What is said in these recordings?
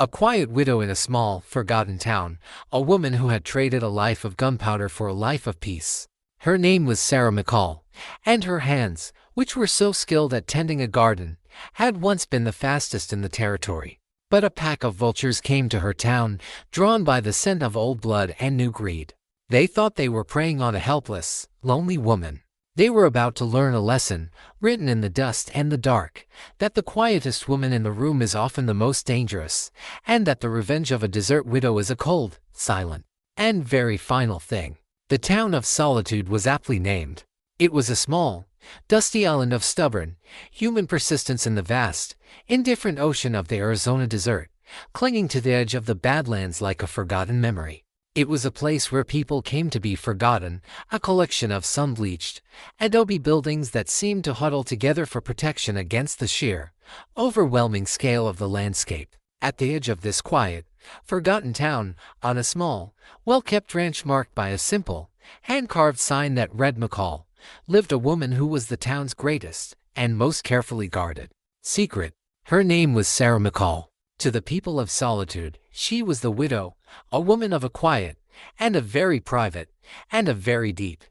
A quiet widow in a small, forgotten town, a woman who had traded a life of gunpowder for a life of peace. Her name was Sarah McCall, and her hands, which were so skilled at tending a garden, had once been the fastest in the territory. But a pack of vultures came to her town, drawn by the scent of old blood and new greed. They thought they were preying on a helpless, lonely woman. They were about to learn a lesson, written in the dust and the dark, that the quietest woman in the room is often the most dangerous, and that the revenge of a desert widow is a cold, silent, and very final thing. The town of Solitude was aptly named. It was a small, dusty island of stubborn, human persistence in the vast, indifferent ocean of the Arizona desert, clinging to the edge of the Badlands like a forgotten memory. It was a place where people came to be forgotten, a collection of sun-bleached, adobe buildings that seemed to huddle together for protection against the sheer, overwhelming scale of the landscape. At the edge of this quiet, forgotten town, on a small, well-kept ranch marked by a simple, hand-carved sign that read McCall, lived a woman who was the town's greatest and most carefully guarded secret. Her name was Sarah McCall. To the people of Solitude, she was the widow, a woman of a quiet, and a very private, and a very deep,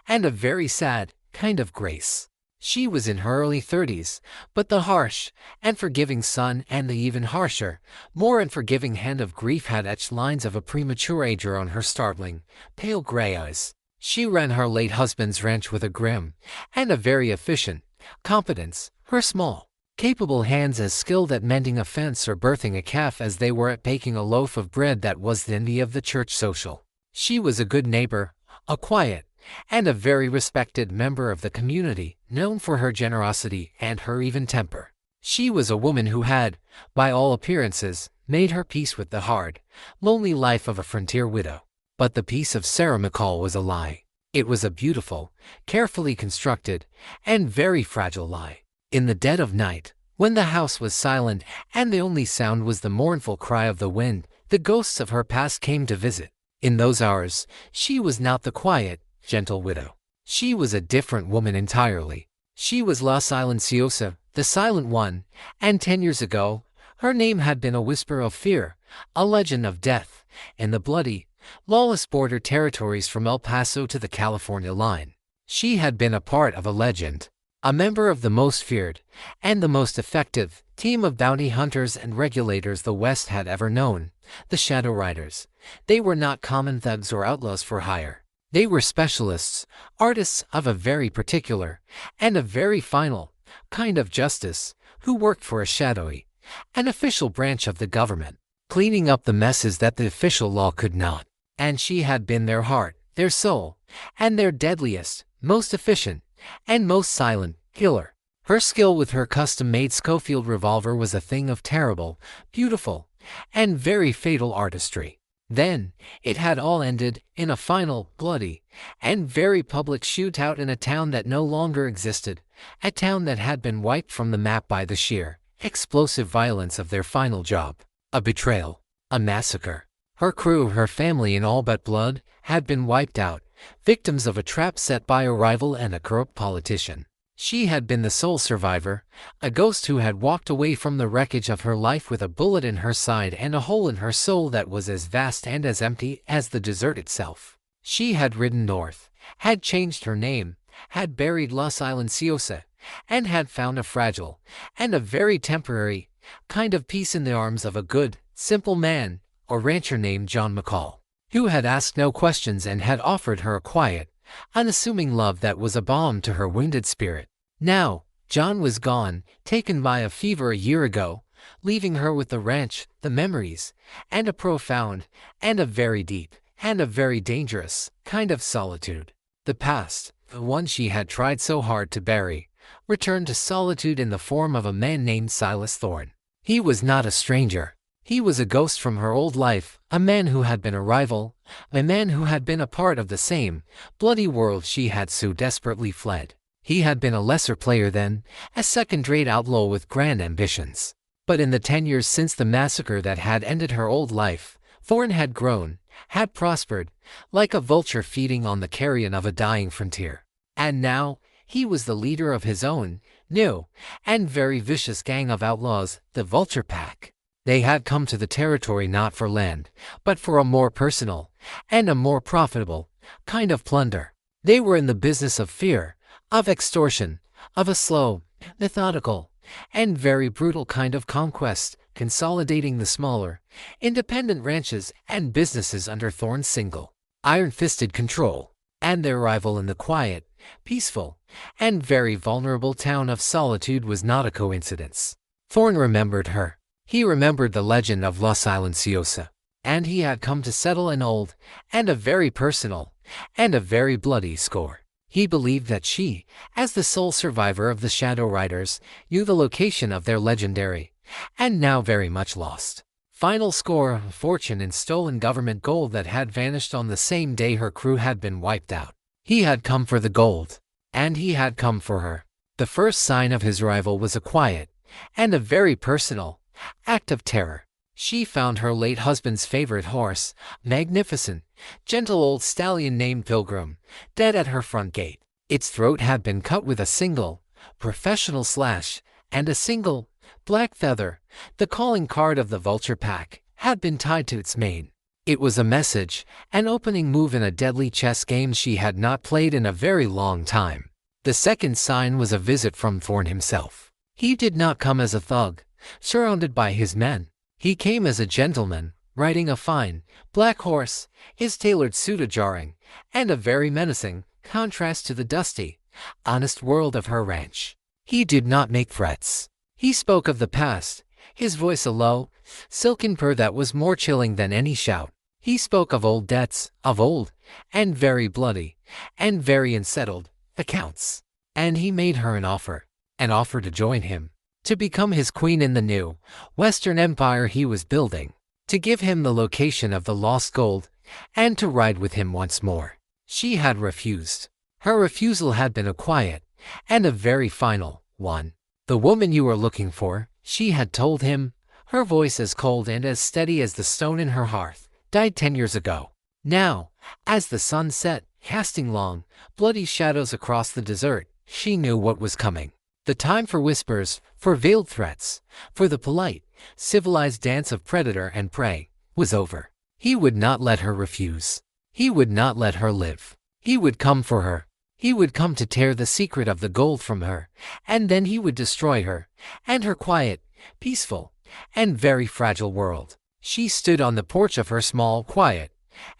and a very sad kind of grace. She was in her early 30s, but the harsh and forgiving sun and the even harsher, more unforgiving hand of grief had etched lines of a premature ager on her startling, pale gray eyes. She ran her late husband's ranch with a grim and a very efficient competence, her small, capable hands as skilled at mending a fence or birthing a calf as they were at baking a loaf of bread that was the envy of the church social. She was a good neighbor, a quiet, and a very respected member of the community, known for her generosity and her even temper. She was a woman who had, by all appearances, made her peace with the hard, lonely life of a frontier widow. But the peace of Sarah McCall was a lie. It was a beautiful, carefully constructed, and very fragile lie. In the dead of night, when the house was silent and the only sound was the mournful cry of the wind, the ghosts of her past came to visit. In those hours, she was not the quiet, gentle widow. She was a different woman entirely. She was La Silenciosa, the silent one, and 10 years ago, her name had been a whisper of fear, a legend of death, in the bloody, lawless border territories from El Paso to the California line. She had been a part of a legend. A member of the most feared, and the most effective, team of bounty hunters and regulators the West had ever known, the Shadow Riders. They were not common thugs or outlaws for hire. They were specialists, artists of a very particular, and a very final, kind of justice, who worked for a shadowy, an official branch of the government, cleaning up the messes that the official law could not. And she had been their heart, their soul, and their deadliest, most efficient, and most silent killer. Her skill with her custom-made Schofield revolver was a thing of terrible, beautiful, and very fatal artistry. Then, it had all ended in a final, bloody, and very public shootout in a town that no longer existed, a town that had been wiped from the map by the sheer, explosive violence of their final job. A betrayal, a massacre. Her crew, her family in all but blood, had been wiped out, victims of a trap set by a rival and a corrupt politician. She had been the sole survivor, a ghost who had walked away from the wreckage of her life with a bullet in her side and a hole in her soul that was as vast and as empty as the desert itself. She had ridden north, had changed her name, had buried La Silenciosa, and had found a fragile, and a very temporary, kind of peace in the arms of a good, simple man, or rancher named John McCall, who had asked no questions and had offered her a quiet, unassuming love that was a balm to her wounded spirit. Now, John was gone, taken by a fever a year ago, leaving her with the ranch, the memories, and a profound, and a very deep, and a very dangerous, kind of solitude. The past, the one she had tried so hard to bury, returned to solitude in the form of a man named Silas Thorne. He was not a stranger. He was a ghost from her old life, a man who had been a rival, a man who had been a part of the same bloody world she had so desperately fled. He had been a lesser player then, a second-rate outlaw with grand ambitions. But in the 10 years since the massacre that had ended her old life, Thorne had grown, had prospered, like a vulture feeding on the carrion of a dying frontier. And now, he was the leader of his own, new, and very vicious gang of outlaws, the Vulture Pack. They had come to the territory not for land, but for a more personal and a more profitable kind of plunder. They were in the business of fear, of extortion, of a slow, methodical, and very brutal kind of conquest, consolidating the smaller, independent ranches and businesses under Thorne's single, iron-fisted control. And their arrival in the quiet, peaceful, and very vulnerable town of Solitude was not a coincidence. Thorne remembered her. He remembered the legend of La Silenciosa, and he had come to settle an old, and a very personal, and a very bloody score. He believed that she, as the sole survivor of the Shadow Riders, knew the location of their legendary, and now very much lost, final score, fortune in stolen government gold that had vanished on the same day her crew had been wiped out. He had come for the gold, and he had come for her. The first sign of his arrival was a quiet, and a very personal, act of terror. She found her late husband's favorite horse, magnificent, gentle old stallion named Pilgrim, dead at her front gate. Its throat had been cut with a single, professional slash, and a single, black feather, the calling card of the vulture pack, had been tied to its mane. It was a message, an opening move in a deadly chess game she had not played in a very long time. The second sign was a visit from Thorne himself. He did not come as a thug, surrounded by his men. He came as a gentleman, riding a fine, black horse, his tailored suit a jarring, and a very menacing, contrast to the dusty, honest world of her ranch. He did not make threats. He spoke of the past, his voice a low, silken purr that was more chilling than any shout. He spoke of old debts, of old, and very bloody, and very unsettled, accounts. And he made her an offer to join him, to become his queen in the new, Western Empire he was building, to give him the location of the lost gold, and to ride with him once more. She had refused. Her refusal had been a quiet, and a very final one. The woman you were looking for, she had told him, her voice as cold and as steady as the stone in her hearth, died 10 years ago. Now, as the sun set, casting long, bloody shadows across the desert, she knew what was coming. The time for whispers, for veiled threats, for the polite, civilized dance of predator and prey, was over. He would not let her refuse. He would not let her live. He would come for her. He would come to tear the secret of the gold from her, and then he would destroy her, and her quiet, peaceful, and very fragile world. She stood on the porch of her small, quiet,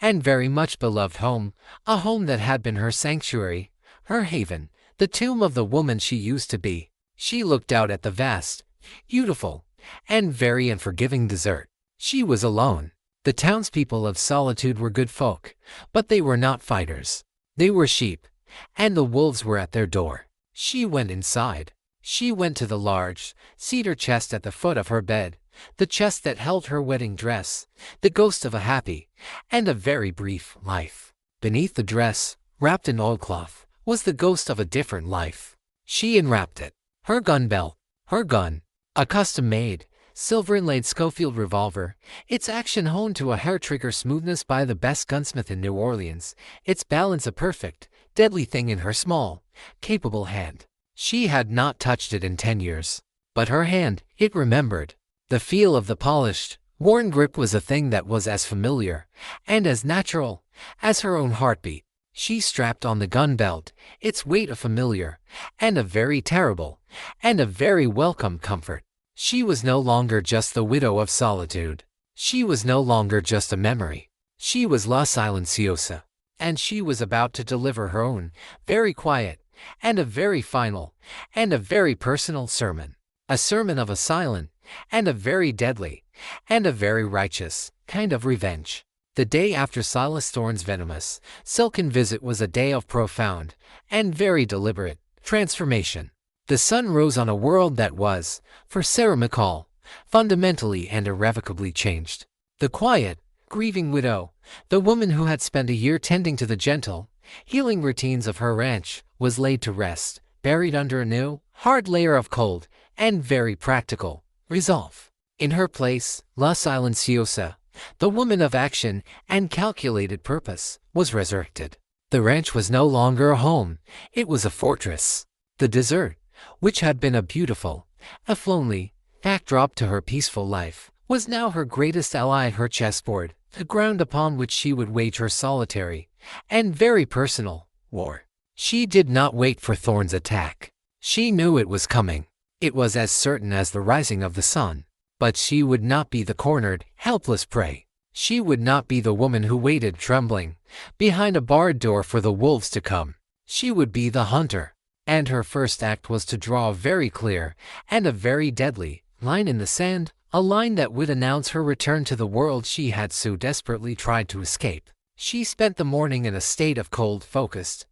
and very much beloved home, a home that had been her sanctuary, her haven, the tomb of the woman she used to be. She looked out at the vast, beautiful, and very unforgiving desert. She was alone. The townspeople of Solitude were good folk, but they were not fighters. They were sheep, and the wolves were at their door. She went inside. She went to the large, cedar chest at the foot of her bed, the chest that held her wedding dress, the ghost of a happy, and a very brief, life. Beneath the dress, wrapped in oilcloth, was the ghost of a different life. She unwrapped it. Her gun belt, her gun, a custom-made, silver-inlaid Schofield revolver, its action honed to a hair-trigger smoothness by the best gunsmith in New Orleans, its balance a perfect, deadly thing in her small, capable hand. She had not touched it in 10 years. But her hand, it remembered. The feel of the polished, worn grip was a thing that was as familiar, and as natural, as her own heartbeat. She strapped on the gun belt, its weight a familiar, and a very terrible, and a very welcome comfort. She was no longer just the widow of Solitude. She was no longer just a memory. She was La Silenciosa, and she was about to deliver her own, very quiet, and a very final, and a very personal sermon. A sermon of a silent, and a very deadly, and a very righteous, kind of revenge. The day after Silas Thorne's venomous, silken visit was a day of profound, and very deliberate, transformation. The sun rose on a world that was, for Sarah McCall, fundamentally and irrevocably changed. The quiet, grieving widow, the woman who had spent a year tending to the gentle, healing routines of her ranch, was laid to rest, buried under a new, hard layer of cold, and very practical, resolve. In her place, La Silenciosa, the woman of action and calculated purpose, was resurrected. The ranch was no longer a home, it was a fortress. The desert, which had been a beautiful, if lonely, backdrop to her peaceful life, was now her greatest ally, her chessboard, the ground upon which she would wage her solitary, and very personal, war. She did not wait for Thorn's attack. She knew it was coming. It was as certain as the rising of the sun. But she would not be the cornered, helpless prey. She would not be the woman who waited trembling behind a barred door for the wolves to come. She would be the hunter. And her first act was to draw a very clear and a very deadly line in the sand, a line that would announce her return to the world she had so desperately tried to escape. She spent the morning in a state of cold, focused,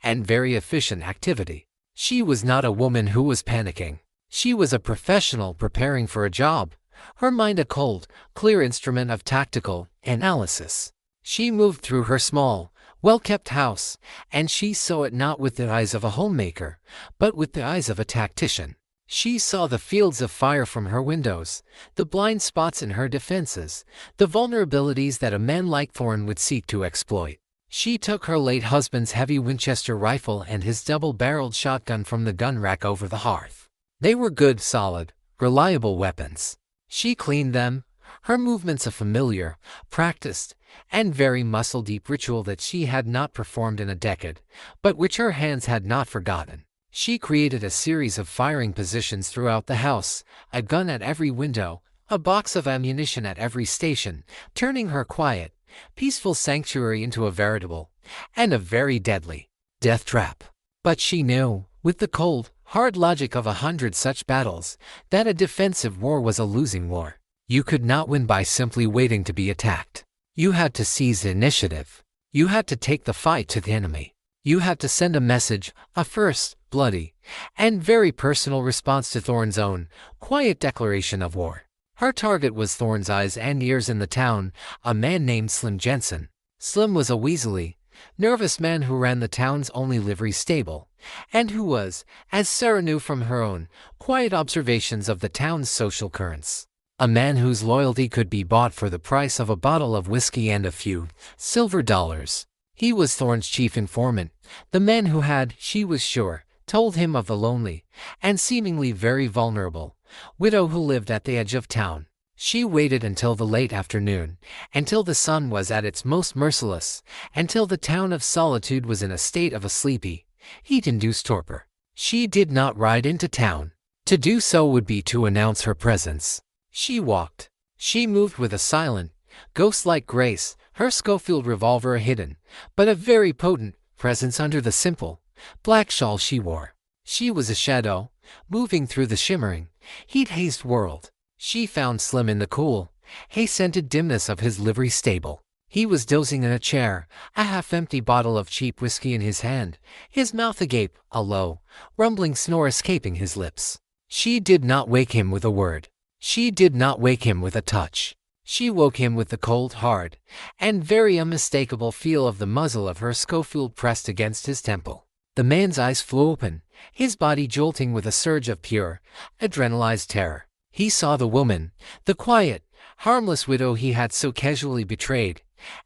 and very efficient activity. She was not a woman who was panicking. She was a professional preparing for a job, her mind a cold, clear instrument of tactical analysis. She moved through her small, well-kept house, and she saw it not with the eyes of a homemaker, but with the eyes of a tactician. She saw the fields of fire from her windows, the blind spots in her defenses, the vulnerabilities that a man like Thorn would seek to exploit. She took her late husband's heavy Winchester rifle and his double-barreled shotgun from the gun rack over the hearth. They were good, solid, reliable weapons. She cleaned them, her movements a familiar, practiced, and very muscle-deep ritual that she had not performed in a decade, but which her hands had not forgotten. She created a series of firing positions throughout the house, a gun at every window, a box of ammunition at every station, turning her quiet, peaceful sanctuary into a veritable, and a very deadly, death trap. But she knew, with the cold, hard logic of 100 such battles, that a defensive war was a losing war. You could not win by simply waiting to be attacked. You had to seize the initiative. You had to take the fight to the enemy. You had to send a message, a first, bloody, and very personal response to Thorn's own, quiet declaration of war. Her target was Thorn's eyes and ears in the town, a man named Slim Jensen. Slim was a weaselly, nervous man who ran the town's only livery stable, and who was, as Sarah knew from her own, quiet observations of the town's social currents, a man whose loyalty could be bought for the price of a bottle of whiskey and a few silver dollars. He was Thorn's chief informant, the man who had, she was sure, told him of the lonely, and seemingly very vulnerable, widow who lived at the edge of town. She waited until the late afternoon, until the sun was at its most merciless, until the town of Solitude was in a state of a sleepy, heat-induced torpor. She did not ride into town. To do so would be to announce her presence. She walked. She moved with a silent, ghost-like grace, her Schofield revolver a hidden, but a very potent, presence under the simple, black shawl she wore. She was a shadow, moving through the shimmering, heat-hazed world. She found Slim in the cool, hay-scented dimness of his livery stable. He was dozing in a chair, a half-empty bottle of cheap whiskey in his hand, his mouth agape, a low, rumbling snore escaping his lips. She did not wake him with a word. She did not wake him with a touch. She woke him with the cold, hard, and very unmistakable feel of the muzzle of her Schofield pressed against his temple. The man's eyes flew open, his body jolting with a surge of pure, adrenalized terror. He saw the woman, the quiet, harmless widow he had so casually betrayed,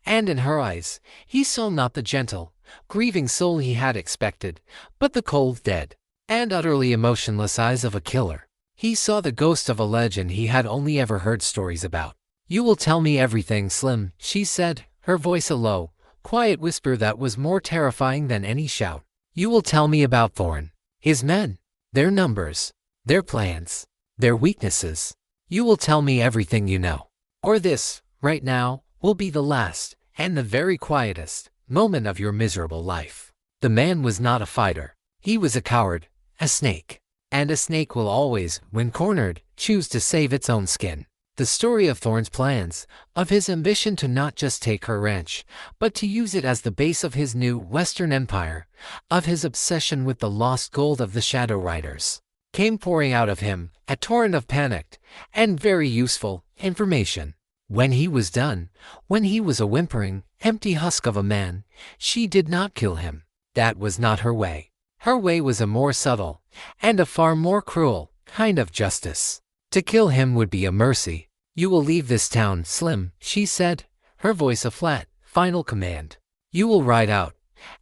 and in her eyes, he saw not the gentle, grieving soul he had expected, but the cold, dead, and utterly emotionless eyes of a killer. He saw the ghost of a legend he had only ever heard stories about. "You will tell me everything, Slim," she said, her voice a low, quiet whisper that was more terrifying than any shout. "You will tell me about Thorn, his men, their numbers, their plans, their weaknesses. You will tell me everything you know. Or this, right now, will be the last, and the very quietest, moment of your miserable life." The man was not a fighter. He was a coward, a snake. And a snake will always, when cornered, choose to save its own skin. The story of Thorn's plans, of his ambition to not just take her ranch, but to use it as the base of his new Western empire, of his obsession with the lost gold of the Shadow Riders, came pouring out of him, a torrent of panicked, and very useful, information. When he was done, when he was a whimpering, empty husk of a man, she did not kill him. That was not her way. Her way was a more subtle, and a far more cruel, kind of justice. To kill him would be a mercy. "You will leave this town, Slim," she said, her voice a flat, final command. "You will ride out,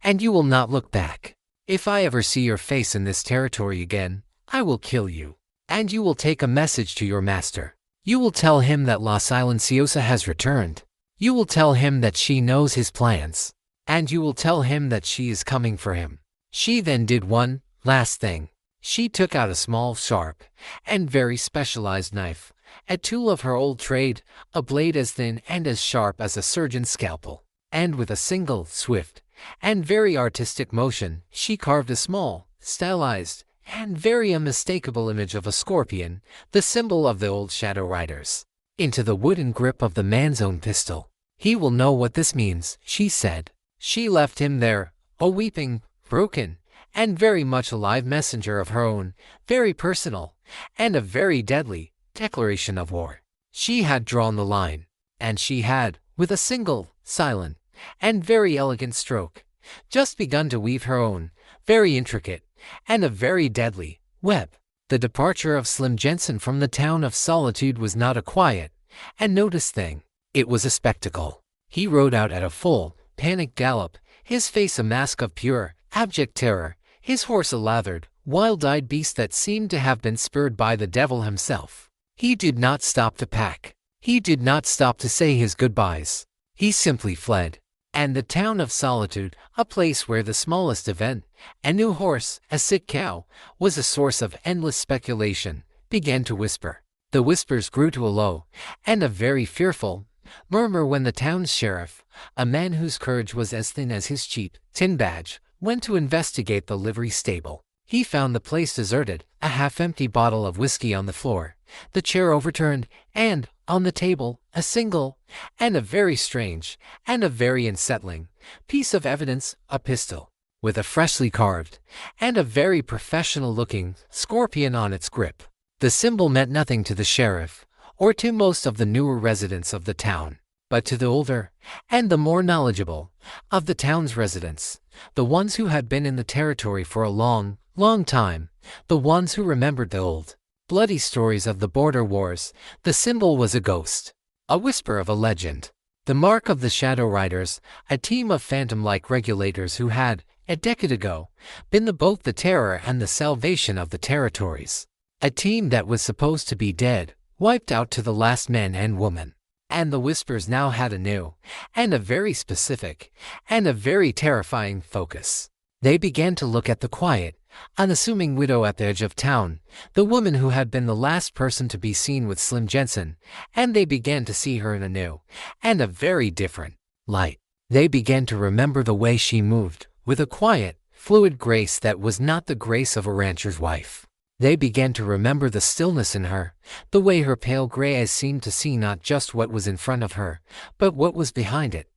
and you will not look back. If I ever see your face in this territory again, I will kill you. And you will take a message to your master. You will tell him that La Silenciosa has returned. You will tell him that she knows his plans. And you will tell him that she is coming for him." She then did one last thing. She took out a small, sharp, and very specialized knife, a tool of her old trade, a blade as thin and as sharp as a surgeon's scalpel. And with a single, swift, and very artistic motion, she carved a small, stylized, and very unmistakable image of a scorpion, the symbol of the old Shadow Riders, into the wooden grip of the man's own pistol. "He will know what this means," she said. She left him there, a weeping, broken, and very much alive messenger of her own, very personal, and a very deadly, declaration of war. She had drawn the line, and she had, with a single, silent, and very elegant stroke, just begun to weave her own, very intricate, and a very deadly, web. The departure of Slim Jensen from the town of Solitude was not a quiet and noticed thing. It was a spectacle. He rode out at a full, panic gallop, his face a mask of pure, abject terror, his horse a lathered, wild-eyed beast that seemed to have been spurred by the devil himself. He did not stop to pack. He did not stop to say his goodbyes. He simply fled. And the town of Solitude, a place where the smallest event, a new horse, a sick cow, was a source of endless speculation, began to whisper. The whispers grew to a low, and a very fearful, murmur when the town's sheriff, a man whose courage was as thin as his cheap tin badge, went to investigate the livery stable. He found the place deserted, a half-empty bottle of whiskey on the floor, the chair overturned, and, on the table, a single, and a very strange, and a very unsettling, piece of evidence, a pistol, with a freshly carved, and a very professional-looking, scorpion on its grip. The symbol meant nothing to the sheriff, or to most of the newer residents of the town, but to the older, and the more knowledgeable, of the town's residents, the ones who had been in the territory for a long, long time, the ones who remembered the old, bloody stories of the border wars, the symbol was a ghost, a whisper of a legend, the mark of the Shadow Riders, a team of phantom-like regulators who had, a decade ago, been both the terror and the salvation of the territories, a team that was supposed to be dead, wiped out to the last man and woman. And the whispers now had a new, and a very specific, and a very terrifying focus. They began to look at the quiet, unassuming widow at the edge of town, the woman who had been the last person to be seen with Slim Jensen, and they began to see her in a new, and a very different, light. They began to remember the way she moved, with a quiet, fluid grace that was not the grace of a rancher's wife. They began to remember the stillness in her, the way her pale gray eyes seemed to see not just what was in front of her, but what was behind it,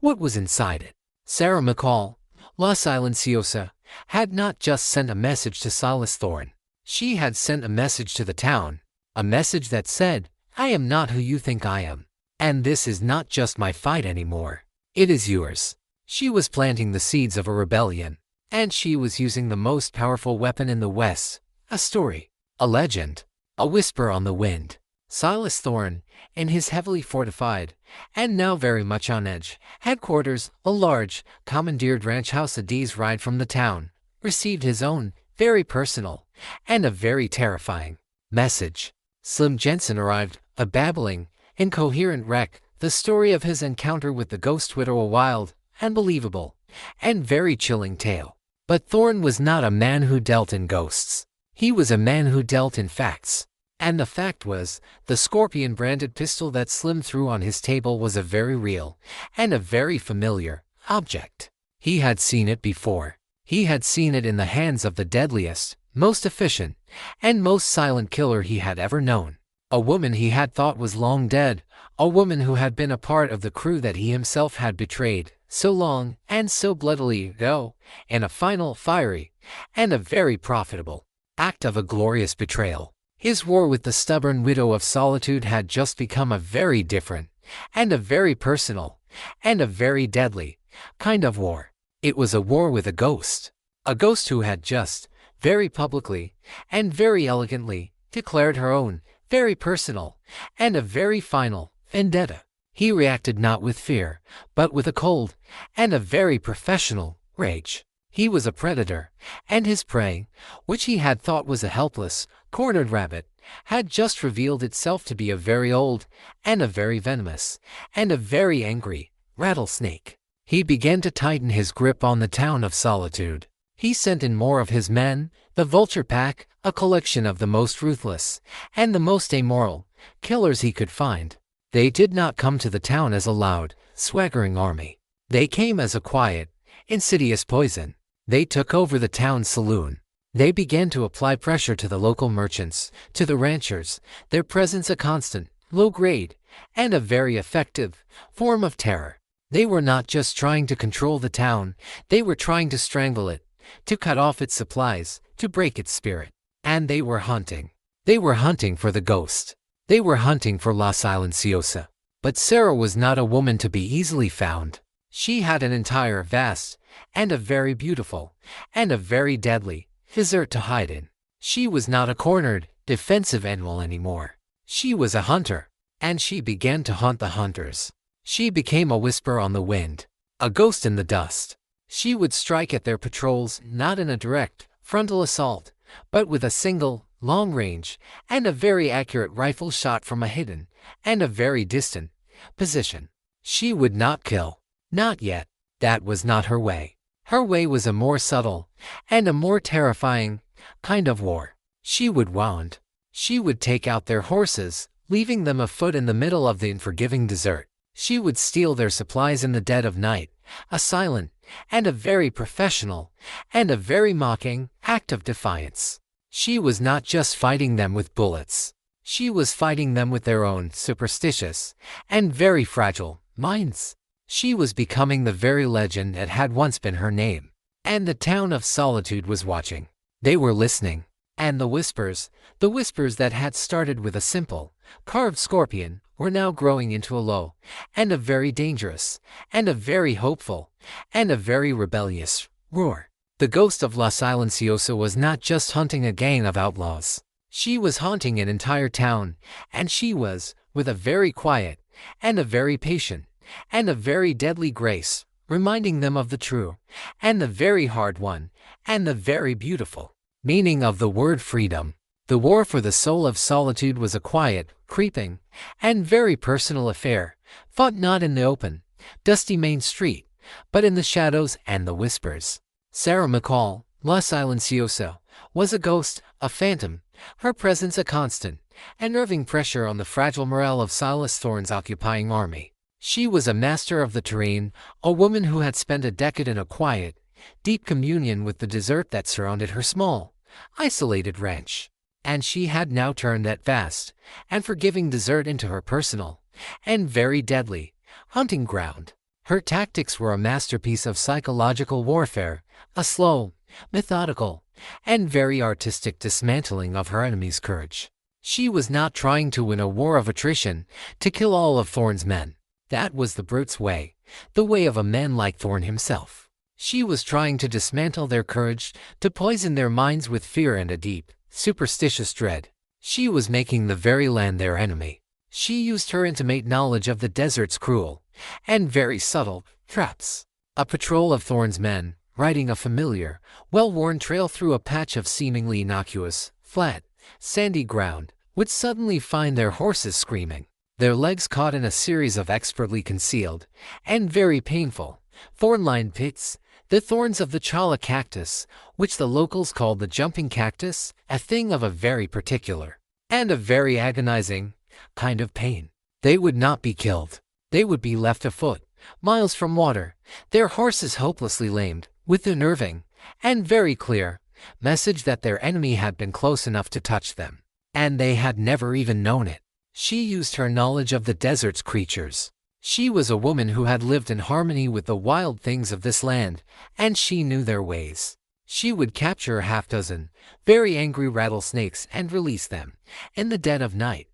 what was inside it. Sarah McCall, La Silenciosa, had not just sent a message to Silas Thorne. She had sent a message to the town, a message that said, "I am not who you think I am, and this is not just my fight anymore. It is yours." She was planting the seeds of a rebellion, and she was using the most powerful weapon in the West, a story, a legend, a whisper on the wind. Silas Thorne, in his heavily fortified, and now very much on edge, headquarters, a large, commandeered ranch house a day's ride from the town, received his own, very personal, and a very terrifying, message. Slim Jensen arrived, a babbling, incoherent wreck, the story of his encounter with the ghost widow, a wild, unbelievable, and very chilling tale. But Thorne was not a man who dealt in ghosts. He was a man who dealt in facts. And the fact was, the scorpion-branded pistol that Slim threw on his table was a very real, and a very familiar, object. He had seen it before. He had seen it in the hands of the deadliest, most efficient, and most silent killer he had ever known. A woman he had thought was long dead, a woman who had been a part of the crew that he himself had betrayed, so long and so bloodily ago, in a final, fiery, and a very profitable act of a glorious betrayal. His war with the stubborn widow of Solitude had just become a very different, and a very personal, and a very deadly kind of war. It was a war with a ghost who had just, very publicly, and very elegantly, declared her own, very personal, and a very final, vendetta. He reacted not with fear, but with a cold, and a very professional, rage. He was a predator, and his prey, which he had thought was a helpless, cornered rabbit, had just revealed itself to be a very old, and a very venomous, and a very angry rattlesnake. He began to tighten his grip on the town of Solitude. He sent in more of his men, the Vulture Pack, a collection of the most ruthless and the most amoral killers he could find. They did not come to the town as a loud, swaggering army. They came as a quiet, insidious poison. They took over the town's saloon. They began to apply pressure to the local merchants, to the ranchers, their presence a constant, low-grade, and a very effective form of terror. They were not just trying to control the town, they were trying to strangle it, to cut off its supplies, to break its spirit. And they were hunting. They were hunting for the ghost. They were hunting for La Silenciosa. But Sarah was not a woman to be easily found. She had an entire vast, and a very beautiful, and a very deadly desert to hide in. She was not a cornered, defensive animal anymore. She was a hunter, and she began to hunt the hunters. She became a whisper on the wind, a ghost in the dust. She would strike at their patrols not in a direct, frontal assault, but with a single, long range, and a very accurate rifle shot from a hidden, and a very distant, position. She would not kill. Not yet. That was not her way. Her way was a more subtle, and a more terrifying, kind of war. She would wound. She would take out their horses, leaving them afoot in the middle of the unforgiving desert. She would steal their supplies in the dead of night, a silent, and a very professional, and a very mocking act of defiance. She was not just fighting them with bullets. She was fighting them with their own superstitious and very fragile minds. She was becoming the very legend that had once been her name. And the town of Solitude was watching. They were listening. And the whispers that had started with a simple, carved scorpion, were now growing into a low, and a very dangerous, and a very hopeful, and a very rebellious roar. The ghost of La Silenciosa was not just hunting a gang of outlaws. She was haunting an entire town, and she was, with a very quiet, and a very patient, and a very deadly grace, reminding them of the true, and the very hard one, and the very beautiful meaning of the word freedom. The war for the soul of Solitude was a quiet, creeping, and very personal affair, fought not in the open, dusty main street, but in the shadows and the whispers. Sarah McCall, La Silenciosa, was a ghost, a phantom, her presence a constant, unnerving pressure on the fragile morale of Silas Thorne's occupying army. She was a master of the terrain, a woman who had spent a decade in a quiet, deep communion with the desert that surrounded her small, isolated ranch. And she had now turned that vast and forgiving desert into her personal, and very deadly, hunting ground. Her tactics were a masterpiece of psychological warfare, a slow, methodical, and very artistic dismantling of her enemy's courage. She was not trying to win a war of attrition, to kill all of Thorne's men. That was the brute's way, the way of a man like Thorne himself. She was trying to dismantle their courage, to poison their minds with fear and a deep, superstitious dread. She was making the very land their enemy. She used her intimate knowledge of the desert's cruel, and very subtle, traps. A patrol of Thorne's men, riding a familiar, well-worn trail through a patch of seemingly innocuous, flat, sandy ground, would suddenly find their horses screaming, their legs caught in a series of expertly concealed, and very painful, thorn-lined pits, the thorns of the chala cactus, which the locals called the jumping cactus, a thing of a very particular, and a very agonizing, kind of pain. They would not be killed. They would be left afoot, miles from water, their horses hopelessly lamed, with the nerving, and very clear, message that their enemy had been close enough to touch them, and they had never even known it. She used her knowledge of the desert's creatures. She was a woman who had lived in harmony with the wild things of this land, and she knew their ways. She would capture a half-dozen very angry rattlesnakes and release them, in the dead of night,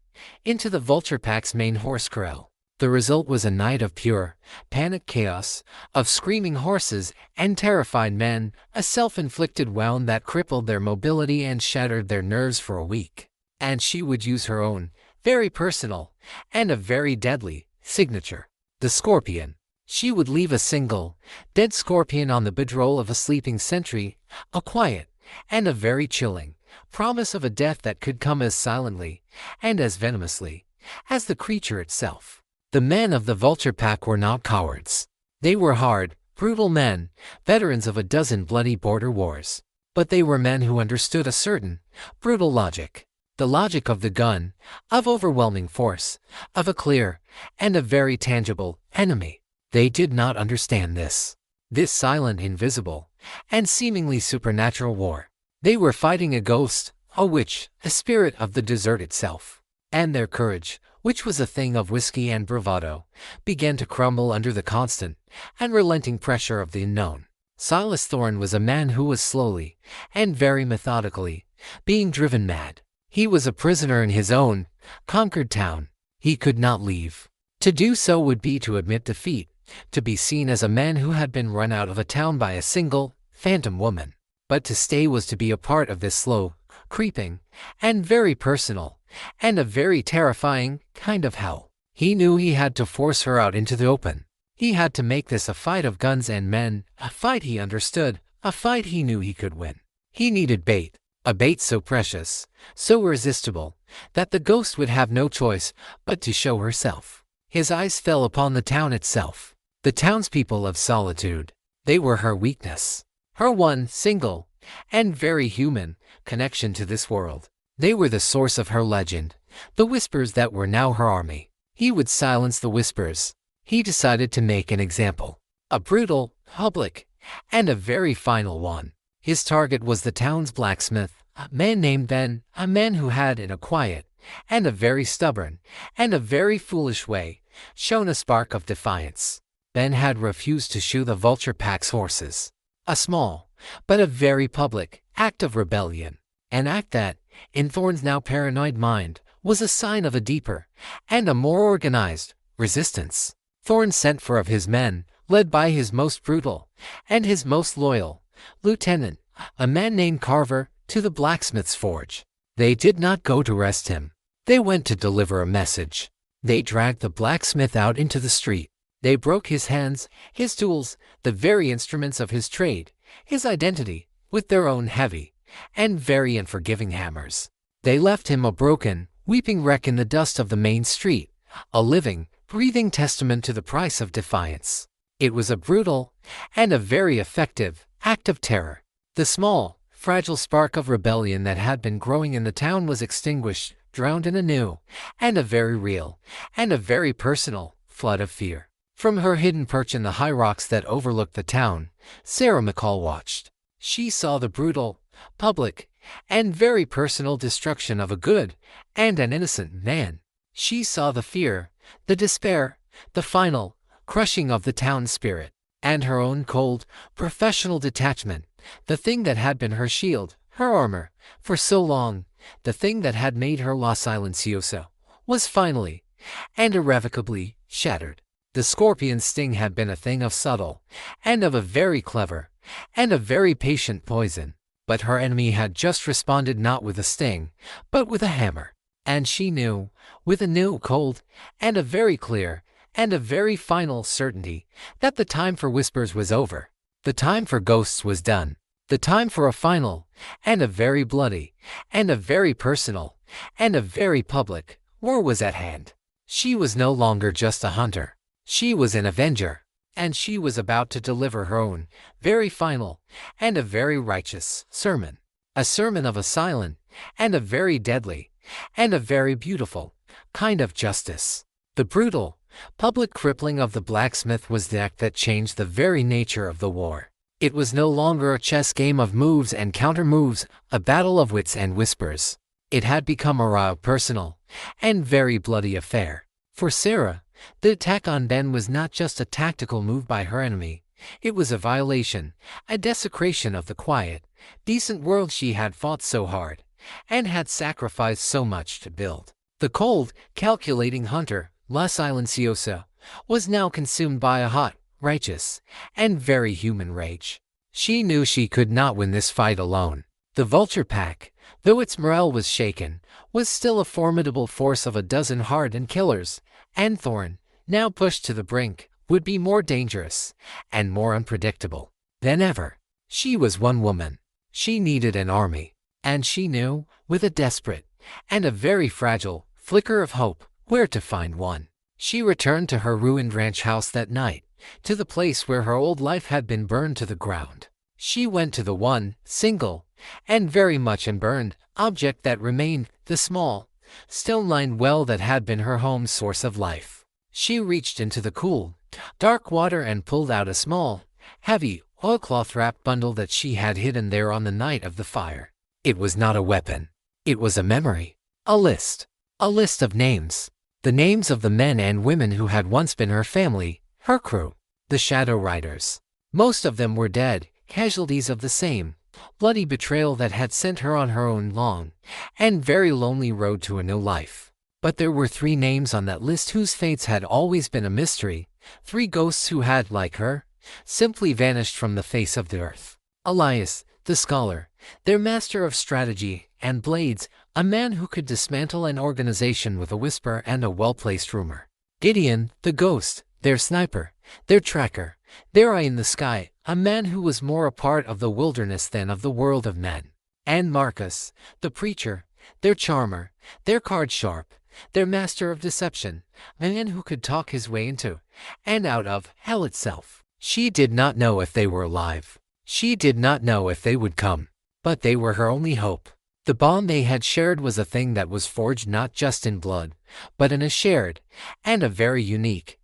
into the Vulture Pack's main horse corral. The result was a night of pure, panic chaos, of screaming horses and terrified men, a self-inflicted wound that crippled their mobility and shattered their nerves for a week. And she would use her own, very personal, and a very deadly, signature, the scorpion. She would leave a single, dead scorpion on the bedroll of a sleeping sentry, a quiet, and a very chilling, promise of a death that could come as silently and as venomously as the creature itself. The men of the vulture pack were not cowards. They were hard, brutal men, veterans of a dozen bloody border wars. But they were men who understood a certain, brutal logic. The logic of the gun, of overwhelming force, of a clear and a very tangible enemy. They did not understand this silent, invisible, and seemingly supernatural war. They were fighting a ghost, a witch, a spirit of the desert itself. And their courage, which was a thing of whiskey and bravado, began to crumble under the constant, unrelenting pressure of the unknown. Silas Thorne was a man who was slowly, and very methodically, being driven mad. He was a prisoner in his own, conquered town. He could not leave. To do so would be to admit defeat, to be seen as a man who had been run out of a town by a single, phantom woman. But to stay was to be a part of this slow, creeping, and very personal, and a very terrifying kind of hell. He knew he had to force her out into the open. He had to make this a fight of guns and men, a fight he understood, a fight he knew he could win. He needed bait, a bait so precious, so irresistible, that the ghost would have no choice but to show herself. His eyes fell upon the town itself, the townspeople of Solitude. They were her weakness, her one, single, and very human connection to this world. They were the source of her legend, the whispers that were now her army. He would silence the whispers. He decided to make an example, a brutal, public, and a very final one. His target was the town's blacksmith, a man named Ben, a man who had in a quiet, and a very stubborn, and a very foolish way, shown a spark of defiance. Ben had refused to shoe the vulture pack's horses. A small, but a very public, act of rebellion. An act that, in Thorne's now paranoid mind, was a sign of a deeper, and a more organized, resistance. Thorne sent 4 of his men, led by his most brutal, and his most loyal, lieutenant, a man named Carver, to the blacksmith's forge. They did not go to arrest him. They went to deliver a message. They dragged the blacksmith out into the street. They broke his hands, his tools, the very instruments of his trade, his identity, with their own heavy and very unforgiving hammers. They left him a broken, weeping wreck in the dust of the main street, a living, breathing testament to the price of defiance. It was a brutal and a very effective act of terror. The small, fragile spark of rebellion that had been growing in the town was extinguished, drowned in a new, and a very real, and a very personal, flood of fear. From her hidden perch in the high rocks that overlooked the town, Sarah McCall watched. She saw the brutal, public, and very personal destruction of a good and an innocent man. She saw the fear, the despair, the final crushing of the town spirit, and her own cold, professional detachment, the thing that had been her shield, her armor, for so long, the thing that had made her La Silenciosa, was finally and irrevocably shattered. The scorpion's sting had been a thing of subtle, and of a very clever, and a very patient poison. But her enemy had just responded not with a sting, but with a hammer. And she knew, with a new cold, and a very clear, and a very final certainty, that the time for whispers was over. The time for ghosts was done. The time for a final, and a very bloody, and a very personal, and a very public war was at hand. She was no longer just a hunter. She was an avenger, and she was about to deliver her own, very final, and a very righteous sermon. A sermon of a silent, and a very deadly, and a very beautiful kind of justice. The brutal, public crippling of the blacksmith was the act that changed the very nature of the war. It was no longer a chess game of moves and counter-moves, a battle of wits and whispers. It had become a raw, personal, and very bloody affair. For Sarah, the attack on Ben was not just a tactical move by her enemy. It was a violation, a desecration of the quiet, decent world she had fought so hard, and had sacrificed so much to build. The cold, calculating hunter, La Silenciosa, was now consumed by a hot, righteous, and very human rage. She knew she could not win this fight alone. The vulture pack, though its morale was shaken, was still a formidable force of a dozen hardened killers, and Thorne, now pushed to the brink, would be more dangerous and more unpredictable than ever. She was one woman. She needed an army. And she knew, with a desperate and a very fragile flicker of hope, where to find one. She returned to her ruined ranch house that night, to the place where her old life had been burned to the ground. She went to the one, single, and very much unburned object that remained, the small, stone-lined well that had been her home's source of life. She reached into the cool, dark water and pulled out a small, heavy, oilcloth-wrapped bundle that she had hidden there on the night of the fire. It was not a weapon. It was a memory. A list. A list of names. The names of the men and women who had once been her family, her crew. The Shadow Riders. Most of them were dead, casualties of the same bloody betrayal that had sent her on her own long and very lonely road to a new life. But there were 3 names on that list whose fates had always been a mystery, 3 ghosts who had, like her, simply vanished from the face of the earth. Elias, the scholar, their master of strategy and blades, a man who could dismantle an organization with a whisper and a well-placed rumor. Gideon, the ghost, their sniper, their tracker, their eye in the sky, a man who was more a part of the wilderness than of the world of men. And Marcus, the preacher, their charmer, their card sharp, their master of deception, a man who could talk his way into and out of hell itself. She did not know if they were alive. She did not know if they would come. But they were her only hope. The bond they had shared was a thing that was forged not just in blood, but in a shared, and a very unique,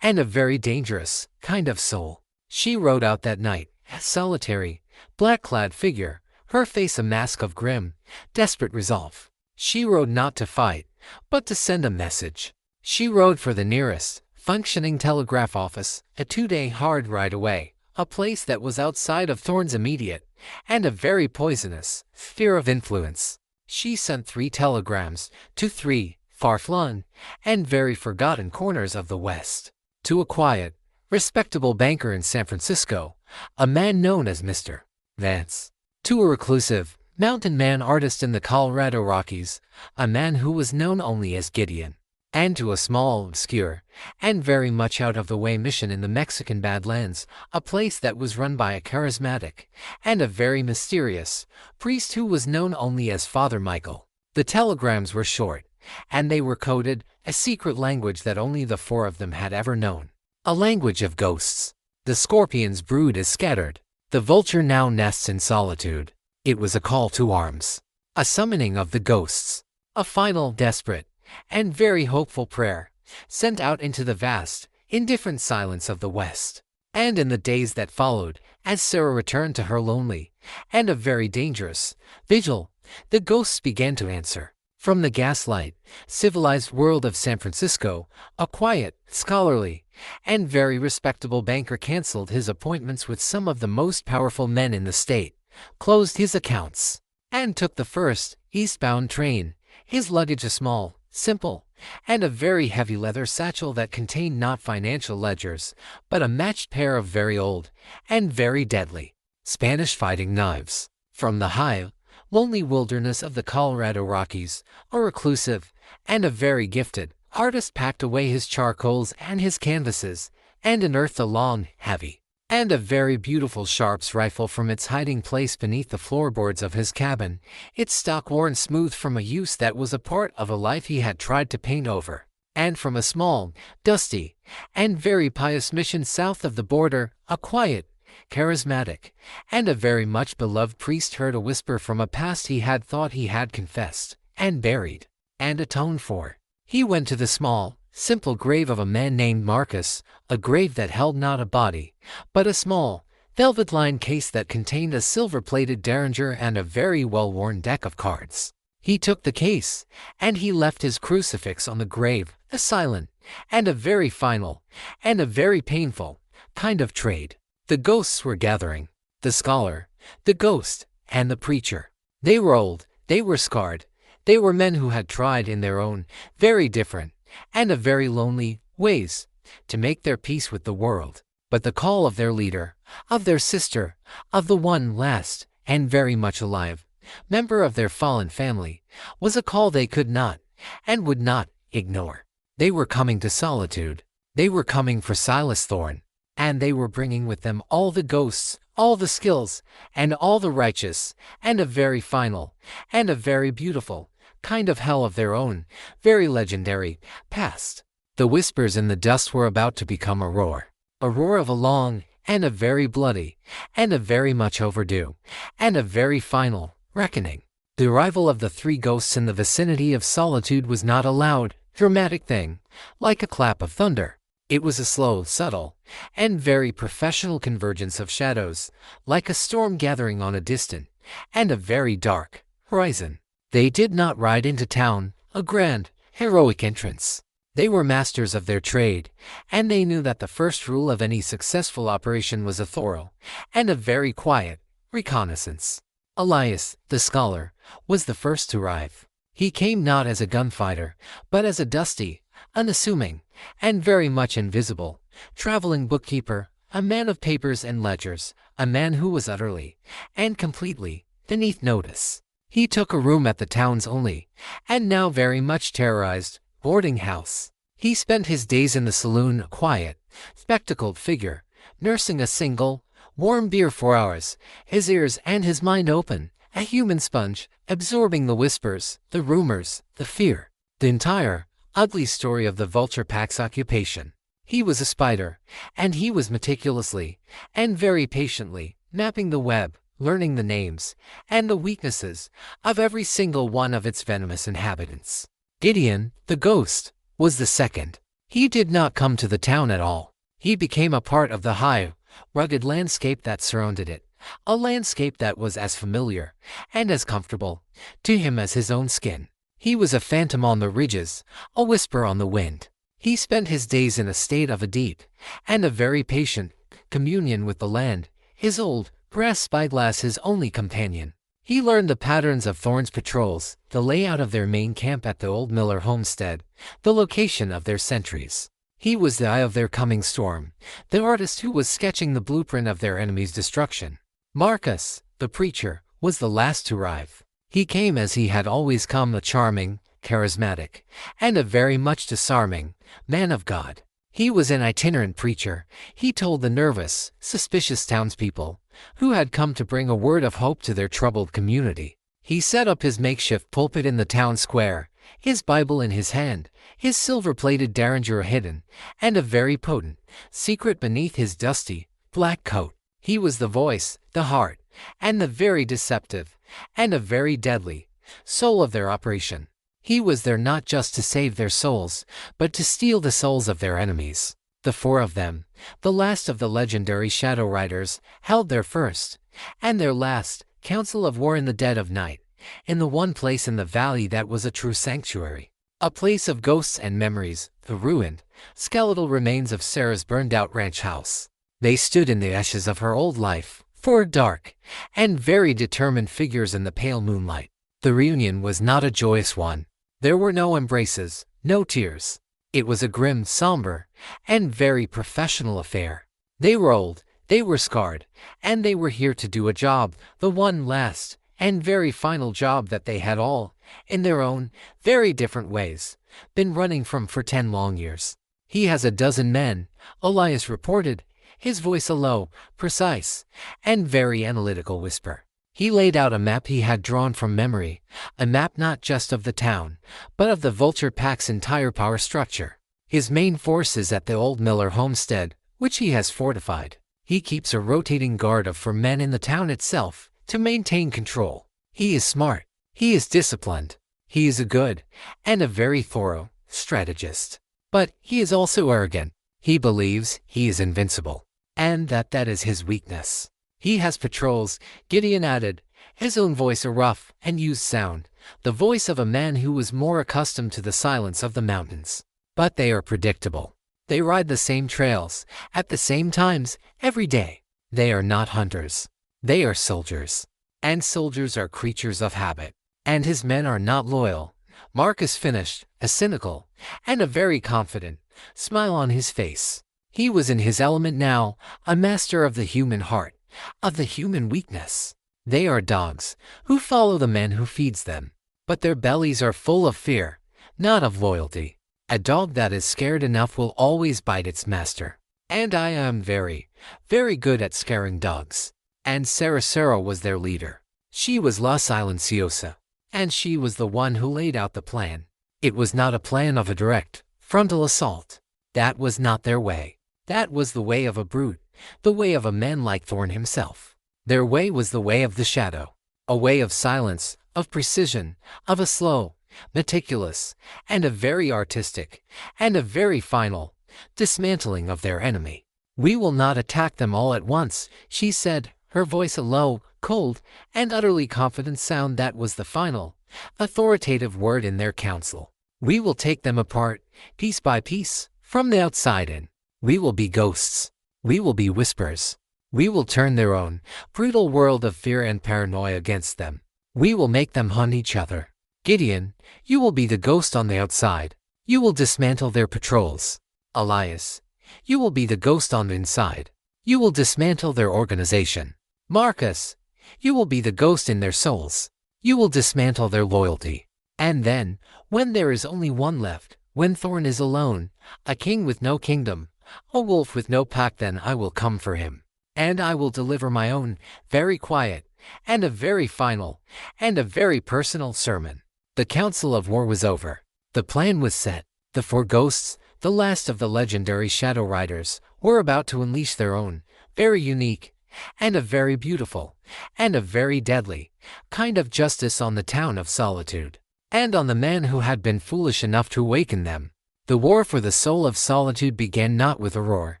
and a very dangerous kind of soul. She rode out that night, a solitary, black-clad figure, her face a mask of grim, desperate resolve. She rode not to fight, but to send a message. She rode for the nearest, functioning telegraph office, a 2-day hard ride away, a place that was outside of Thorne's immediate, and a very poisonous, sphere of influence. She sent 3 telegrams to 3 far-flung and very forgotten corners of the West. To a quiet, respectable banker in San Francisco, a man known as Mr. Vance. To a reclusive, mountain man artist in the Colorado Rockies, a man who was known only as Gideon. And to a small, obscure, and very much out-of-the-way mission in the Mexican Badlands, a place that was run by a charismatic and a very mysterious priest who was known only as Father Michael. The telegrams were short, and they were coded, a secret language that only the 4 of them had ever known. A language of ghosts. The scorpion's brood is scattered. The vulture now nests in solitude. It was a call to arms. A summoning of the ghosts. A final, desperate, and very hopeful prayer, sent out into the vast, indifferent silence of the West. And in the days that followed, as Sarah returned to her lonely, and a very dangerous, vigil, the ghosts began to answer. From the gaslight, civilized world of San Francisco, a quiet, scholarly, and very respectable banker canceled his appointments with some of the most powerful men in the state, closed his accounts, and took the first, eastbound train, his luggage a small, simple, and a very heavy leather satchel that contained not financial ledgers, but a matched pair of very old and very deadly Spanish fighting knives. From the high, lonely wilderness of the Colorado Rockies, a reclusive and a very gifted artist packed away his charcoals and his canvases, and unearthed a long, heavy, and a very beautiful Sharps rifle from its hiding place beneath the floorboards of his cabin, its stock worn smooth from a use that was a part of a life he had tried to paint over, and from a small, dusty, and very pious mission south of the border, a quiet, charismatic, and a very much beloved priest heard a whisper from a past he had thought he had confessed, and buried, and atoned for. He went to the small, simple grave of a man named Marcus, a grave that held not a body, but a small, velvet-lined case that contained a silver-plated derringer and a very well-worn deck of cards. He took the case, and he left his crucifix on the grave, a silent, and a very final, and a very painful, kind of trade. The ghosts were gathering. The scholar, the ghost, and the preacher. They were old, they were scarred, they were men who had tried in their own, very different, and a very lonely, ways, to make their peace with the world. But the call of their leader, of their sister, of the one last, and very much alive, member of their fallen family, was a call they could not, and would not, ignore. They were coming to solitude. They were coming for Silas Thorne, and they were bringing with them all the ghosts all the skills, and all the righteous, and a very final, and a very beautiful, kind of hell of their own, very legendary, past. The whispers in the dust were about to become a roar of a long, and a very bloody, and a very much overdue, and a very final, reckoning. The arrival of the three ghosts in the vicinity of Solitude was not a loud, dramatic thing, like a clap of thunder. It was a slow, subtle, and very professional convergence of shadows, like a storm gathering on a distant, and a very dark, horizon. They did not ride into town, a grand, heroic entrance. They were masters of their trade, and they knew that the first rule of any successful operation was a thorough, and a very quiet, reconnaissance. Elias, the scholar, was the first to arrive. He came not as a gunfighter, but as a dusty, unassuming, and very much invisible, traveling bookkeeper, a man of papers and ledgers, a man who was utterly, and completely, beneath notice. He took a room at the town's only, and now very much terrorized, boarding house. He spent his days in the saloon, a quiet, spectacled figure, nursing a single, warm beer for hours, his ears and his mind open, a human sponge, absorbing the whispers, the rumors, the fear, the entire, ugly story of the vulture pack's occupation. He was a spider, and he was meticulously, and very patiently, mapping the web, learning the names, and the weaknesses, of every single one of its venomous inhabitants. Gideon, the ghost, was the second. He did not come to the town at all. He became a part of the high, rugged landscape that surrounded it, a landscape that was as familiar, and as comfortable, to him as his own skin. He was a phantom on the ridges, a whisper on the wind. He spent his days in a state of a deep, and a very patient, communion with the land, his old, brass spyglass his only companion. He learned the patterns of Thorne's patrols, the layout of their main camp at the old Miller homestead, the location of their sentries. He was the eye of their coming storm, the artist who was sketching the blueprint of their enemy's destruction. Marcus, the preacher, was the last to arrive. He came as he had always come, a charming, charismatic, and a very much disarming man of God. He was an itinerant preacher, he told the nervous, suspicious townspeople, who had come to bring a word of hope to their troubled community. He set up his makeshift pulpit in the town square, his Bible in his hand, his silver-plated derringer hidden, and a very potent secret beneath his dusty, black coat. He was the voice, the heart, and the very deceptive, and a very deadly, soul of their operation. He was there not just to save their souls, but to steal the souls of their enemies. The four of them, the last of the legendary Shadow Riders, held their first, and their last, council of war in the dead of night, in the one place in the valley that was a true sanctuary. A place of ghosts and memories, the ruined, skeletal remains of Sarah's burned-out ranch house. They stood in the ashes of her old life, four dark, and very determined figures in the pale moonlight. The reunion was not a joyous one. There were no embraces, no tears. It was a grim, somber, and very professional affair. They were old, they were scarred, and they were here to do a job, the one last, and very final job that they had all, in their own, very different ways, been running from for 10 long years. He has a dozen men, Elias reported, his voice a low, precise, and very analytical whisper. He laid out a map he had drawn from memory, a map not just of the town, but of the Vulture Pack's entire power structure. His main force is at the old Miller homestead, which he has fortified. He keeps a rotating guard of 4 men in the town itself, to maintain control. He is smart. He is disciplined. He is a good, and a very thorough, strategist. But he is also arrogant. He believes he is invincible, and that is his weakness. He has patrols, Gideon added, his own voice a rough and used sound, the voice of a man who was more accustomed to the silence of the mountains. But they are predictable. They ride the same trails, at the same times, every day. They are not hunters. They are soldiers. And soldiers are creatures of habit. And his men are not loyal. Marcus finished, a cynical, and a very confident, smile on his face. He was in his element now, a master of the human heart, of the human weakness. They are dogs, who follow the man who feeds them. But their bellies are full of fear, not of loyalty. A dog that is scared enough will always bite its master. And I am very, very good at scaring dogs. and Sarah was their leader. She was La Silenciosa, and she was the one who laid out the plan. It was not a plan of a direct, frontal assault. That was not their way. That was the way of a brute, the way of a man like Thorn himself. Their way was the way of the shadow, a way of silence, of precision, of a slow, meticulous, and a very artistic, and a very final, dismantling of their enemy. "We will not attack them all at once," she said, her voice a low, cold, and utterly confident sound that was the final, authoritative word in their council. "We will take them apart, piece by piece, from the outside in. We will be ghosts. We will be whispers. We will turn their own, brutal world of fear and paranoia against them. We will make them hunt each other. Gideon, you will be the ghost on the outside. You will dismantle their patrols. Elias, you will be the ghost on the inside. You will dismantle their organization. Marcus, you will be the ghost in their souls. You will dismantle their loyalty. And then, when there is only one left, when Thorn is alone, a king with no kingdom, a wolf with no pack, then I will come for him. And I will deliver my own, very quiet, and a very final, and a very personal sermon." The council of war was over. The plan was set. The four ghosts, the last of the legendary Shadow Riders, were about to unleash their own, very unique, and a very beautiful, and a very deadly, kind of justice on the town of Solitude, and on the man who had been foolish enough to awaken them. The war for the soul of Solitude began not with a roar,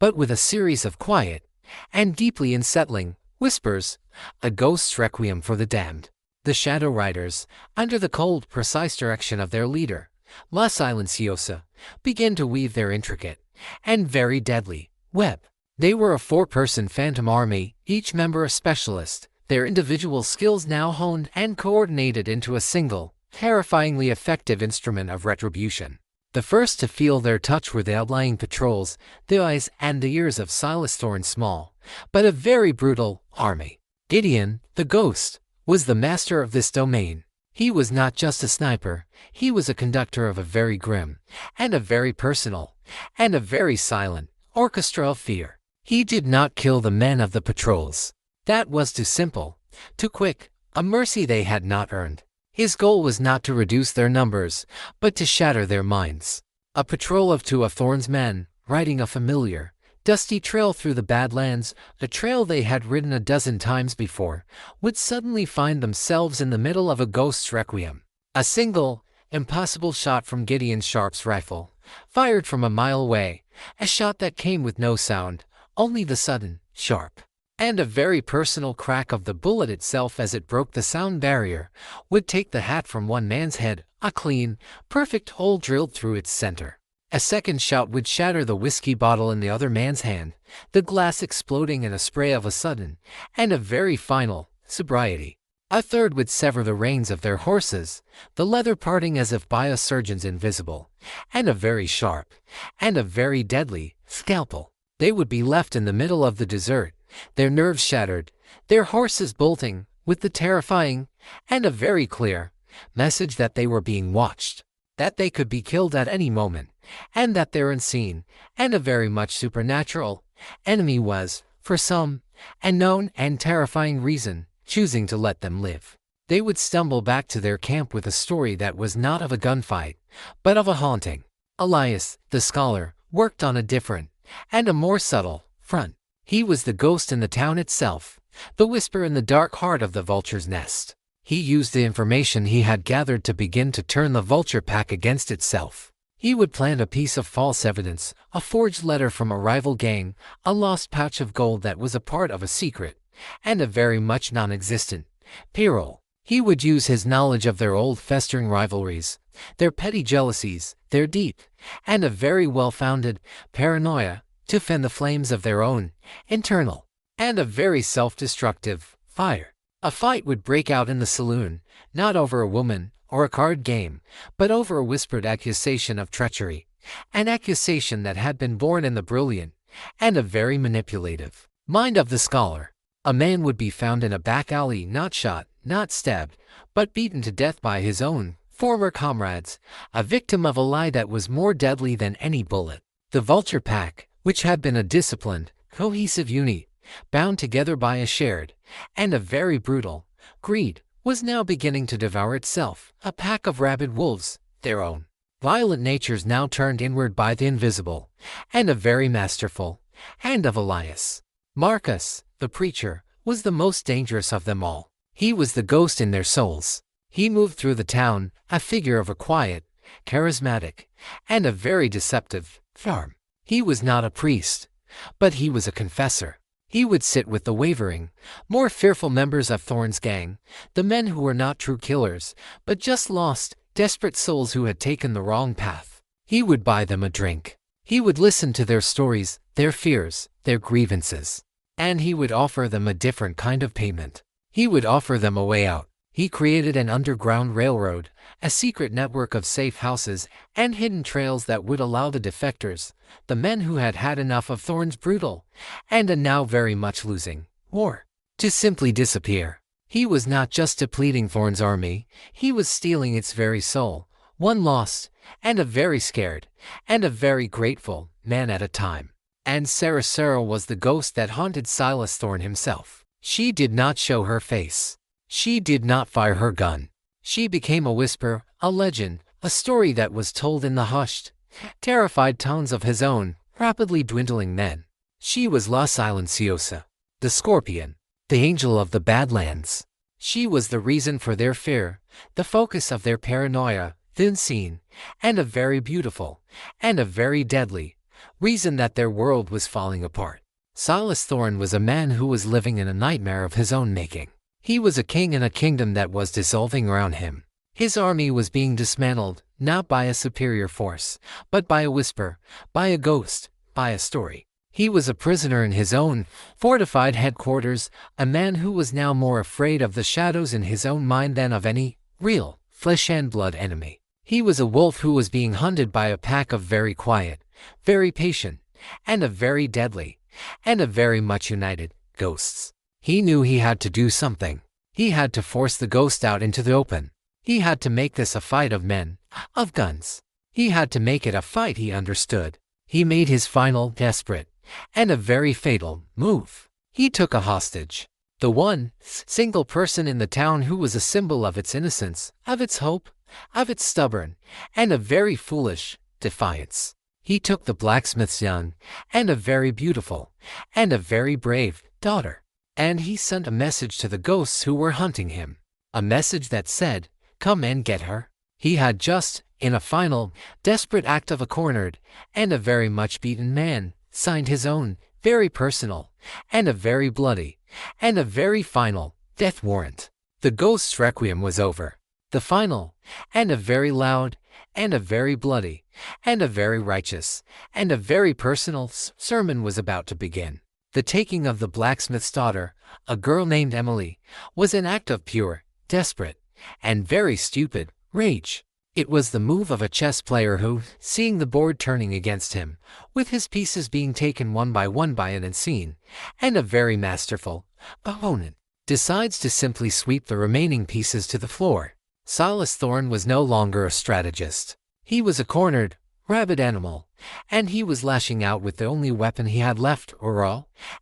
but with a series of quiet, and deeply unsettling, whispers, a ghost's requiem for the damned. The Shadow Riders, under the cold, precise direction of their leader, La Silenciosa, began to weave their intricate, and very deadly, web. They were a four-person phantom army, each member a specialist, their individual skills now honed and coordinated into a single, terrifyingly effective instrument of retribution. The first to feel their touch were the outlying patrols, the eyes and the ears of Silas Thorn's small, but a very brutal, army. Gideon, the ghost, was the master of this domain. He was not just a sniper, he was a conductor of a very grim, and a very personal, and a very silent, orchestra of fear. He did not kill the men of the patrols. That was too simple, too quick, a mercy they had not earned. His goal was not to reduce their numbers, but to shatter their minds. A patrol of two of Thorn's men, riding a familiar, dusty trail through the Badlands, a trail they had ridden a dozen times before, would suddenly find themselves in the middle of a ghost's requiem. A single, impossible shot from Gideon Sharp's rifle, fired from a mile away, a shot that came with no sound, only the sudden, sharp, and a very personal crack of the bullet itself as it broke the sound barrier, would take the hat from one man's head, a clean, perfect hole drilled through its center. A second shot would shatter the whiskey bottle in the other man's hand, the glass exploding in a spray of a sudden, and a very final, sobriety. A third would sever the reins of their horses, the leather parting as if by a surgeon's invisible, and a very sharp, and a very deadly, scalpel. They would be left in the middle of the desert, their nerves shattered, their horses bolting, with the terrifying, and a very clear, message that they were being watched, that they could be killed at any moment, and that their unseen, and a very much supernatural, enemy was, for some, unknown and terrifying reason, choosing to let them live. They would stumble back to their camp with a story that was not of a gunfight, but of a haunting. Elias, the scholar, worked on a different, and a more subtle, front. He was the ghost in the town itself, the whisper in the dark heart of the vulture's nest. He used the information he had gathered to begin to turn the vulture pack against itself. He would plant a piece of false evidence, a forged letter from a rival gang, a lost pouch of gold that was a part of a secret, and a very much non-existent payroll. He would use his knowledge of their old festering rivalries, their petty jealousies, their deep, and a very well-founded, paranoia, to fan the flames of their own, internal, and a very self-destructive, fire. A fight would break out in the saloon, not over a woman or a card game, but over a whispered accusation of treachery, an accusation that had been born in the brilliant, and a very manipulative, mind of the scholar. A man would be found in a back alley, not shot, not stabbed, but beaten to death by his own former comrades, a victim of a lie that was more deadly than any bullet. The vulture pack, which had been a disciplined, cohesive unit, bound together by a shared, and a very brutal, greed, was now beginning to devour itself, a pack of rabid wolves, their own violent natures now turned inward by the invisible, and a very masterful, hand of Elias. Marcus, the preacher, was the most dangerous of them all. He was the ghost in their souls. He moved through the town, a figure of a quiet, charismatic, and a very deceptive charm. He was not a priest, but he was a confessor. He would sit with the wavering, more fearful members of Thorne's gang, the men who were not true killers, but just lost, desperate souls who had taken the wrong path. He would buy them a drink. He would listen to their stories, their fears, their grievances. And he would offer them a different kind of payment. He would offer them a way out. He created an underground railroad, a secret network of safe houses and hidden trails that would allow the defectors, the men who had had enough of Thorne's brutal, and a now very much losing, war, to simply disappear. He was not just depleting Thorne's army, he was stealing its very soul, one lost, and a very scared, and a very grateful, man at a time. And Sarah was the ghost that haunted Silas Thorne himself. She did not show her face. She did not fire her gun. She became a whisper, a legend, a story that was told in the hushed, terrified tones of his own, rapidly dwindling men. She was La Silenciosa, the scorpion, the angel of the Badlands. She was the reason for their fear, the focus of their paranoia, the unseen, and a very beautiful, and a very deadly, reason that their world was falling apart. Silas Thorne was a man who was living in a nightmare of his own making. He was a king in a kingdom that was dissolving around him. His army was being dismantled, not by a superior force, but by a whisper, by a ghost, by a story. He was a prisoner in his own fortified headquarters, a man who was now more afraid of the shadows in his own mind than of any real, flesh and blood enemy. He was a wolf who was being hunted by a pack of very quiet, very patient, and a very deadly, and a very much united ghosts. He knew he had to do something. He had to force the ghost out into the open. He had to make this a fight of men, of guns. He had to make it a fight he understood. He made his final, desperate, and a very fatal move. He took a hostage. The one single person in the town who was a symbol of its innocence, of its hope, of its stubborn, and a very foolish defiance. He took the blacksmith's young, and a very beautiful, and a very brave daughter. And he sent a message to the ghosts who were hunting him. A message that said, "Come and get her." He had just, in a final, desperate act of a cornered, and a very much beaten man, signed his own, very personal, and a very bloody, and a very final, death warrant. The ghost's requiem was over. The final, and a very loud, and a very bloody, and a very righteous, and a very personal sermon was about to begin. The taking of the blacksmith's daughter, a girl named Emily, was an act of pure, desperate, and very stupid rage. It was the move of a chess player who, seeing the board turning against him, with his pieces being taken one by an unseen, and a very masterful opponent, decides to simply sweep the remaining pieces to the floor. Silas Thorne was no longer a strategist. He was a cornered, rabid animal, and he was lashing out with the only weapon he had left,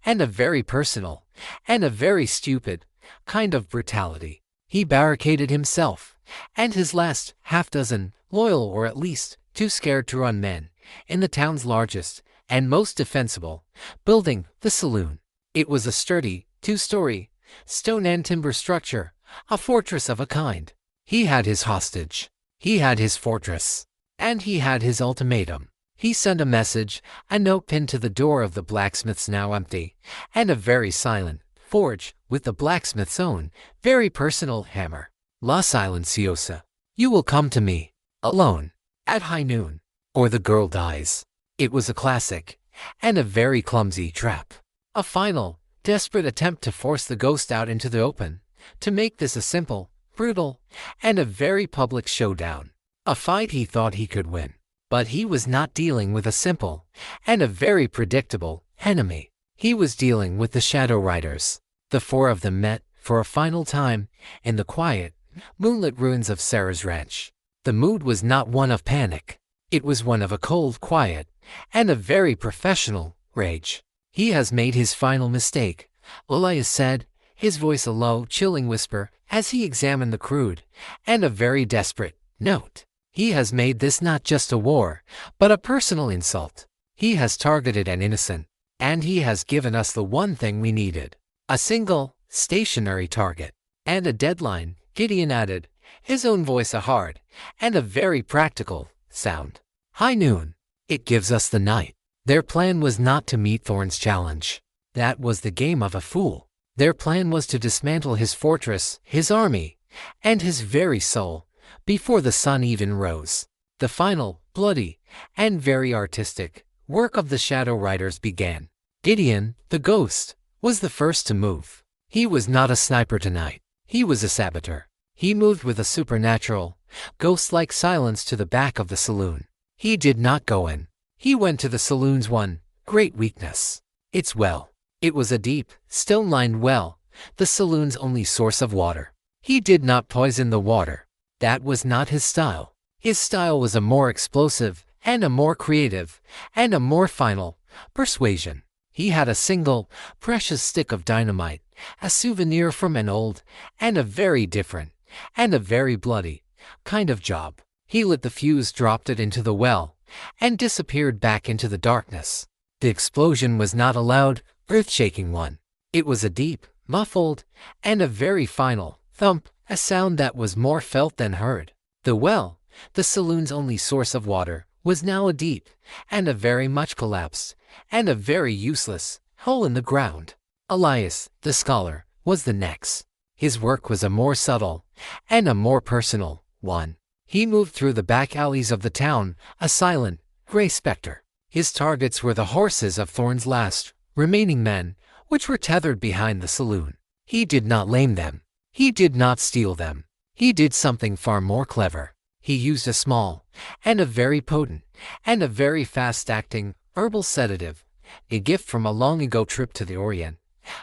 and a very personal, and a very stupid, kind of brutality. He barricaded himself, and his last half-dozen, loyal or at least too scared to run men, in the town's largest and most defensible building, the saloon. It was a sturdy, two-story, stone and timber structure, a fortress of a kind. He had his hostage. He had his fortress. And he had his ultimatum. He sent a message, a note pinned to the door of the blacksmith's now empty, and a very silent forge with the blacksmith's own, very personal hammer. La Silenciosa. You will come to me, alone, at high noon, or the girl dies. It was a classic, and a very clumsy trap. A final, desperate attempt to force the ghost out into the open, to make this a simple, brutal, and a very public showdown. A fight he thought he could win. But he was not dealing with a simple, and a very predictable, enemy. He was dealing with the Shadow Riders. The four of them met, for a final time, in the quiet, moonlit ruins of Sarah's ranch. The mood was not one of panic. It was one of a cold quiet, and a very professional rage. He has made his final mistake, Elias said, his voice a low, chilling whisper as he examined the crude and a very desperate note. He has made this not just a war, but a personal insult. He has targeted an innocent, and he has given us the one thing we needed. A single, stationary target. And a deadline, Gideon added, his own voice a hard and a very practical sound. High noon. It gives us the night. Their plan was not to meet Thorn's challenge. That was the game of a fool. Their plan was to dismantle his fortress, his army, and his very soul, before the sun even rose. The final, bloody, and very artistic work of the Shadow Riders began. Gideon, the ghost, was the first to move. He was not a sniper tonight. He was a saboteur. He moved with a supernatural, ghost-like silence to the back of the saloon. He did not go in. He went to the saloon's one great weakness. Its well. It was a deep, stone-lined well, the saloon's only source of water. He did not poison the water. That was not his style. His style was a more explosive, and a more creative, and a more final persuasion. He had a single, precious stick of dynamite, a souvenir from an old, and a very different, and a very bloody kind of job. He lit the fuse, dropped it into the well, and disappeared back into the darkness. The explosion was not a loud, earth-shaking one. It was a deep, muffled, and a very final thump, a sound that was more felt than heard. The well, the saloon's only source of water, was now a deep, and a very much collapsed, and a very useless hole in the ground. Elias, the scholar, was the next. His work was a more subtle, and a more personal one. He moved through the back alleys of the town, a silent, gray specter. His targets were the horses of Thorn's last remaining men, which were tethered behind the saloon. He did not lame them. He did not steal them. He did something far more clever. He used a small, and a very potent, and a very fast-acting herbal sedative, a gift from a long-ago trip to the Orient,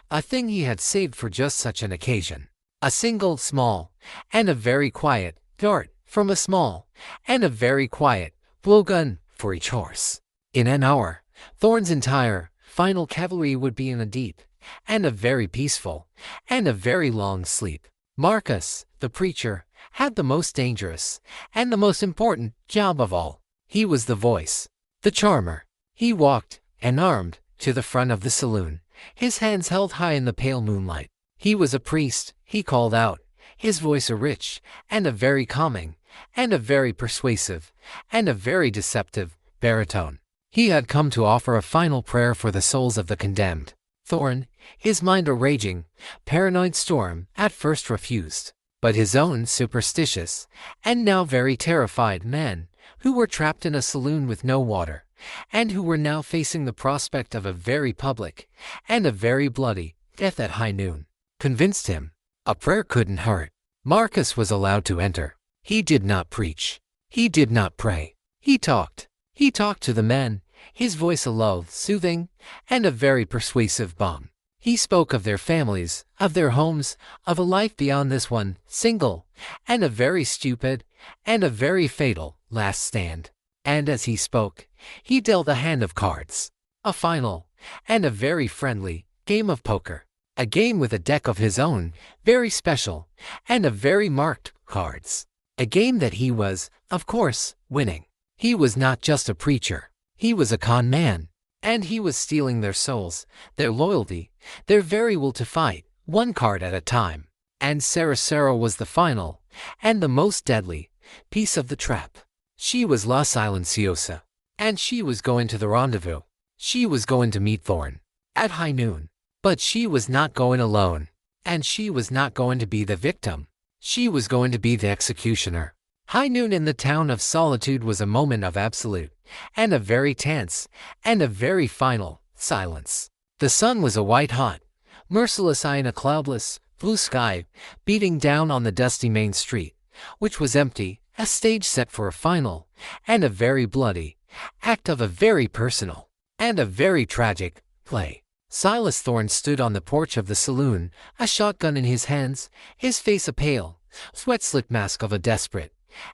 a thing he had saved for just such an occasion. A single, small, and a very quiet dart from a small, and a very quiet blowgun for each horse. In an hour, Thorn's entire, final cavalry would be in a deep, and a very peaceful, and a very long sleep. Marcus, the preacher, had the most dangerous, and the most important job of all. He was the voice, the charmer. He walked, unarmed, to the front of the saloon, his hands held high in the pale moonlight. He was a priest, he called out, his voice a rich, and a very calming, and a very persuasive, and a very deceptive baritone. He had come to offer a final prayer for the souls of the condemned. Thorn, his mind a raging, paranoid storm, at first refused. But his own superstitious, and now very terrified men, who were trapped in a saloon with no water, and who were now facing the prospect of a very public, and a very bloody, death at high noon, convinced him. A prayer couldn't hurt. Marcus was allowed to enter. He did not preach. He did not pray. He talked. He talked to the men, his voice a low, soothing, and a very persuasive balm. He spoke of their families, of their homes, of a life beyond this one, single, and a very stupid, and a very fatal, last stand. And as he spoke, he dealt a hand of cards. A final, and a very friendly, game of poker. A game with a deck of his own, very special, and a very marked cards. A game that he was, of course, winning. He was not just a preacher. He was a con man. And he was stealing their souls, their loyalty, their very will to fight, one card at a time. And Sarah was the final, and the most deadly, piece of the trap. She was La Silenciosa. And she was going to the rendezvous. She was going to meet Thorn. At high noon. But she was not going alone. And she was not going to be the victim. She was going to be the executioner. High noon in the town of Solitude was a moment of absolute, and a very tense, and a very final, silence. The sun was a white-hot, merciless eye in a cloudless, blue sky, beating down on the dusty main street, which was empty, a stage set for a final, and a very bloody, act of a very personal, and a very tragic, play. Silas Thorne stood on the porch of the saloon, a shotgun in his hands, his face a pale, sweat-slick mask of a desperate,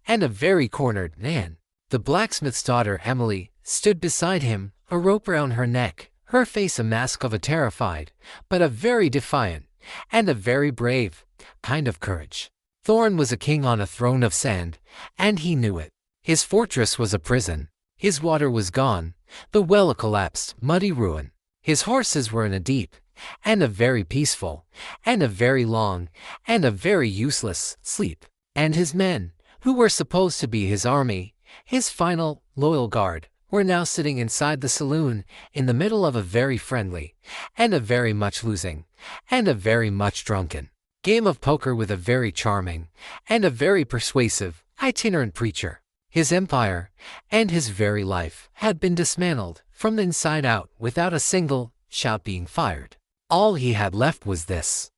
and a very cornered man. The blacksmith's daughter, Emily, stood beside him, a rope round her neck, her face a mask of a terrified, but a very defiant, and a very brave kind of courage. Thorn was a king on a throne of sand, and he knew it. His fortress was a prison. His water was gone, the well a collapsed, muddy ruin. His horses were in a deep, and a very peaceful, and a very long, and a very useless sleep. And his men, who were supposed to be his army, his final, loyal guard, were now sitting inside the saloon in the middle of a very friendly, and a very much losing, and a very much drunken game of poker with a very charming, and a very persuasive, itinerant preacher. His empire, and his very life, had been dismantled from the inside out without a single shot being fired. All he had left was this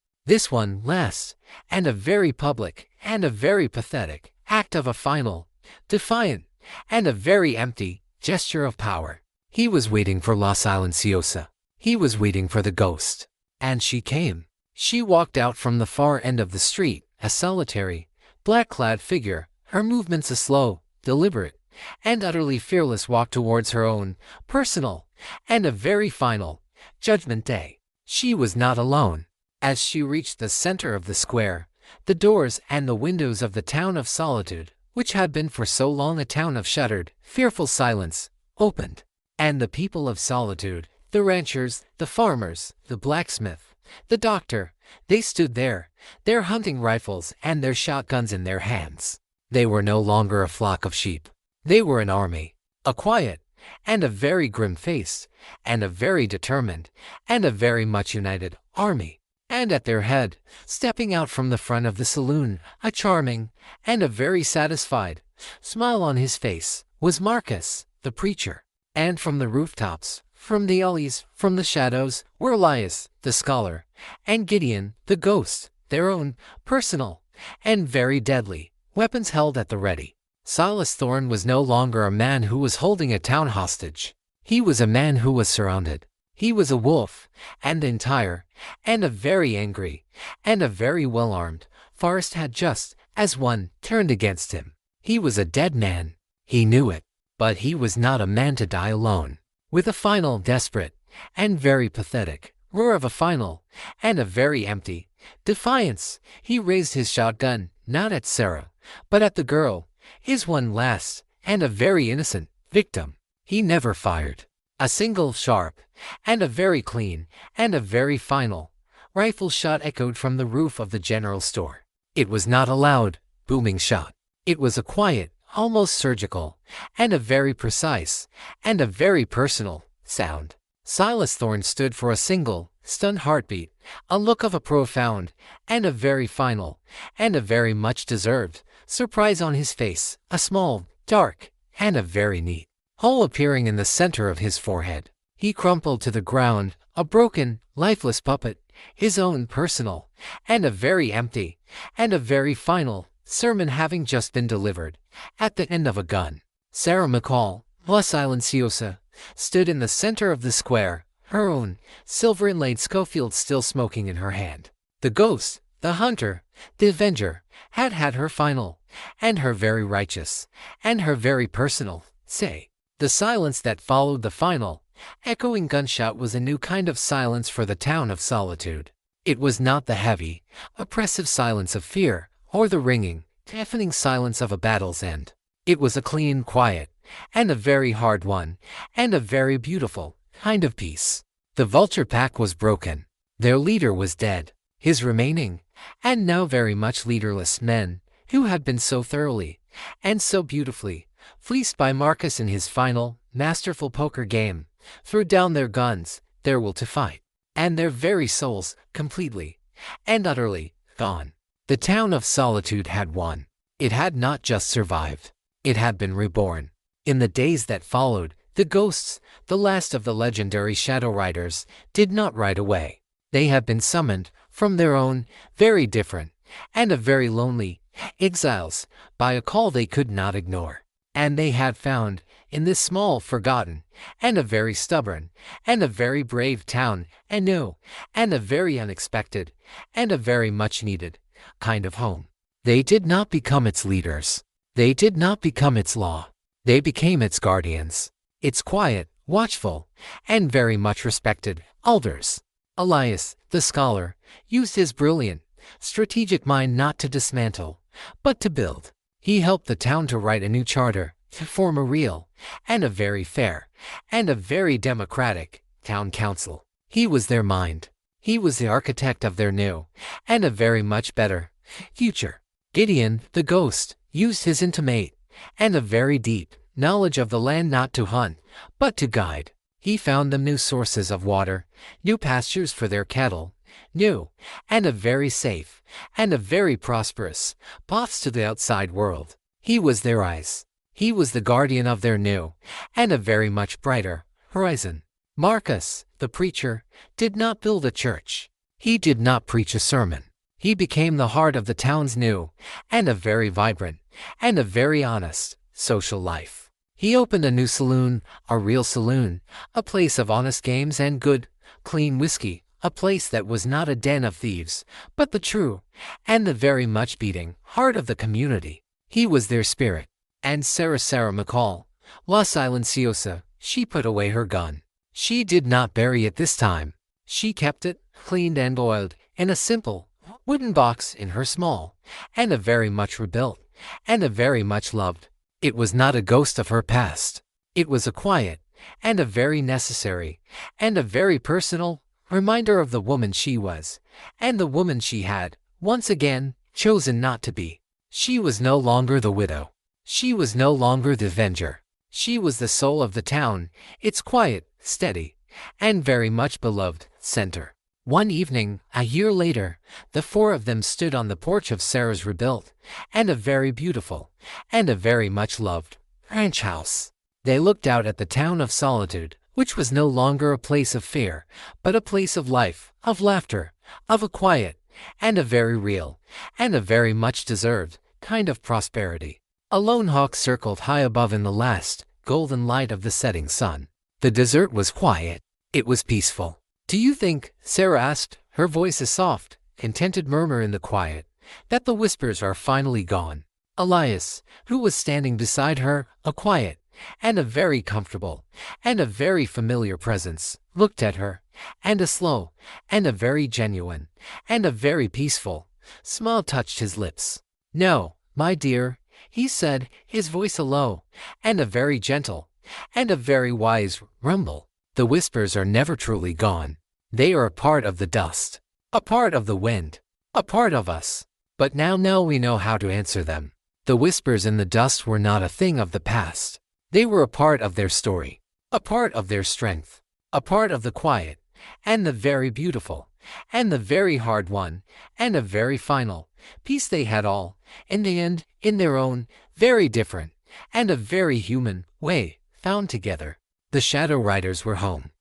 one last, and a very public, and a very pathetic act of a final, defiant, and a very empty gesture of power. He was waiting for La Silenciosa. He was waiting for the ghost. And she came. She walked out from the far end of the street, a solitary, black-clad figure, her movements a slow, deliberate, and utterly fearless walk towards her own, personal, and a very final, judgment day. She was not alone. As she reached the center of the square, the doors and the windows of the town of Solitude, which had been for so long a town of shuttered, fearful silence, opened. And the people of Solitude, the ranchers, the farmers, the blacksmith, the doctor, they stood there, their hunting rifles and their shotguns in their hands. They were no longer a flock of sheep. They were an army, a quiet, and a very grim-faced, and a very determined, and a very much united army. And at their head, stepping out from the front of the saloon, a charming, and a very satisfied smile on his face, was Marcus, the preacher. And from the rooftops, from the alleys, from the shadows, were Elias, the scholar, and Gideon, the ghost, their own, personal, and very deadly weapons held at the ready. Silas Thorne was no longer a man who was holding a town hostage. He was a man who was surrounded. He was a wolf, and entire, and a very angry, and a very well-armed forest had just, as one, turned against him. He was a dead man. He knew it. But he was not a man to die alone. With a final, desperate, and very pathetic roar of a final, and a very empty defiance, he raised his shotgun, not at Sarah, but at the girl, his one last, and a very innocent, victim. He never fired a single sharp, and a very clean, and a very final rifle shot echoed from the roof of the general store. It was not a loud, booming shot. It was a quiet, almost surgical, and a very precise, and a very personal sound. Silas Thorne stood for a single, stunned heartbeat, a look of a profound, and a very final, and a very much deserved surprise on his face, a small, dark, and a very neat hole appearing in the center of his forehead. He crumpled to the ground, a broken, lifeless puppet, his own personal, and a very empty, and a very final sermon having just been delivered at the end of a gun. Sarah McCall, La Silenciosa, stood in the center of the square, her own silver-inlaid Schofield still smoking in her hand. The ghost, the hunter, the avenger, had had her final, and her very righteous, and her very personal say. The silence that followed the final, echoing gunshot was a new kind of silence for the town of Solitude. It was not the heavy, oppressive silence of fear, or the ringing, deafening silence of a battle's end. It was a clean, quiet, and a very hard one, and a very beautiful kind of peace. The vulture pack was broken. Their leader was dead. His remaining, and now very much leaderless men, who had been so thoroughly, and so beautifully, fleeced by Marcus in his final, masterful poker game, threw down their guns, their will to fight, and their very souls, completely, and utterly, gone. The town of Solitude had won. It had not just survived. It had been reborn. In the days that followed, the ghosts, the last of the legendary Shadow Riders, did not ride away. They had been summoned from their own, very different, and a very lonely, exiles, by a call they could not ignore. And they had found, in this small, forgotten, and a very stubborn, and a very brave town, a new, and a very unexpected, and a very much needed kind of home. They did not become its leaders. They did not become its law. They became its guardians. Its quiet, watchful, and very much respected elders. Elias, the scholar, used his brilliant, strategic mind not to dismantle, but to build. He helped the town to write a new charter, to form a real, and a very fair, and a very democratic town council. He was their mind. He was the architect of their new, and a very much better, future. Gideon, the ghost, used his intimate, and a very deep, knowledge of the land not to hunt, but to guide. He found them new sources of water, new pastures for their cattle, new, and a very safe, and a very prosperous, paths to the outside world. He was their eyes. He was the guardian of their new, and a very much brighter, horizon. Marcus, the preacher, did not build a church. He did not preach a sermon. He became the heart of the town's new, and a very vibrant, and a very honest, social life. He opened a new saloon, a real saloon, a place of honest games and good, clean whiskey, a place that was not a den of thieves, but the true, and the very much beating, heart of the community. He was their spirit. And Sarah McCall, La Silenciosa, she put away her gun. She did not bury it this time. She kept it, cleaned and oiled, in a simple, wooden box in her small, and a very much rebuilt, and a very much loved. It was not a ghost of her past. It was a quiet, and a very necessary, and a very personal, reminder of the woman she was, and the woman she had, once again, chosen not to be. She was no longer the widow. She was no longer the avenger. She was the soul of the town, its quiet, steady, and very much beloved center. One evening, a year later, the four of them stood on the porch of Sarah's rebuilt, and a very beautiful, and a very much loved, ranch house. They looked out at the town of solitude, which was no longer a place of fear, but a place of life, of laughter, of a quiet, and a very real, and a very much deserved, kind of prosperity. A lone hawk circled high above in the last, golden light of the setting sun. The desert was quiet. It was peaceful. "Do you think," Sarah asked, her voice a soft, contented murmur in the quiet, "that the whispers are finally gone?" Elias, who was standing beside her, a quiet, and a very comfortable, and a very familiar presence, looked at her, and a slow, and a very genuine, and a very peaceful smile touched his lips. "No, my dear," he said, his voice a low, and a very gentle, and a very wise rumble. "The whispers are never truly gone. They are a part of the dust, a part of the wind, a part of us. But now we know how to answer them. The whispers in the dust were not a thing of the past. They were a part of their story, a part of their strength, a part of the quiet, and the very beautiful, and the very hard one, and a very final peace they had all, in the end, in their own, very different, and a very human way, found together." The Shadow Riders were home.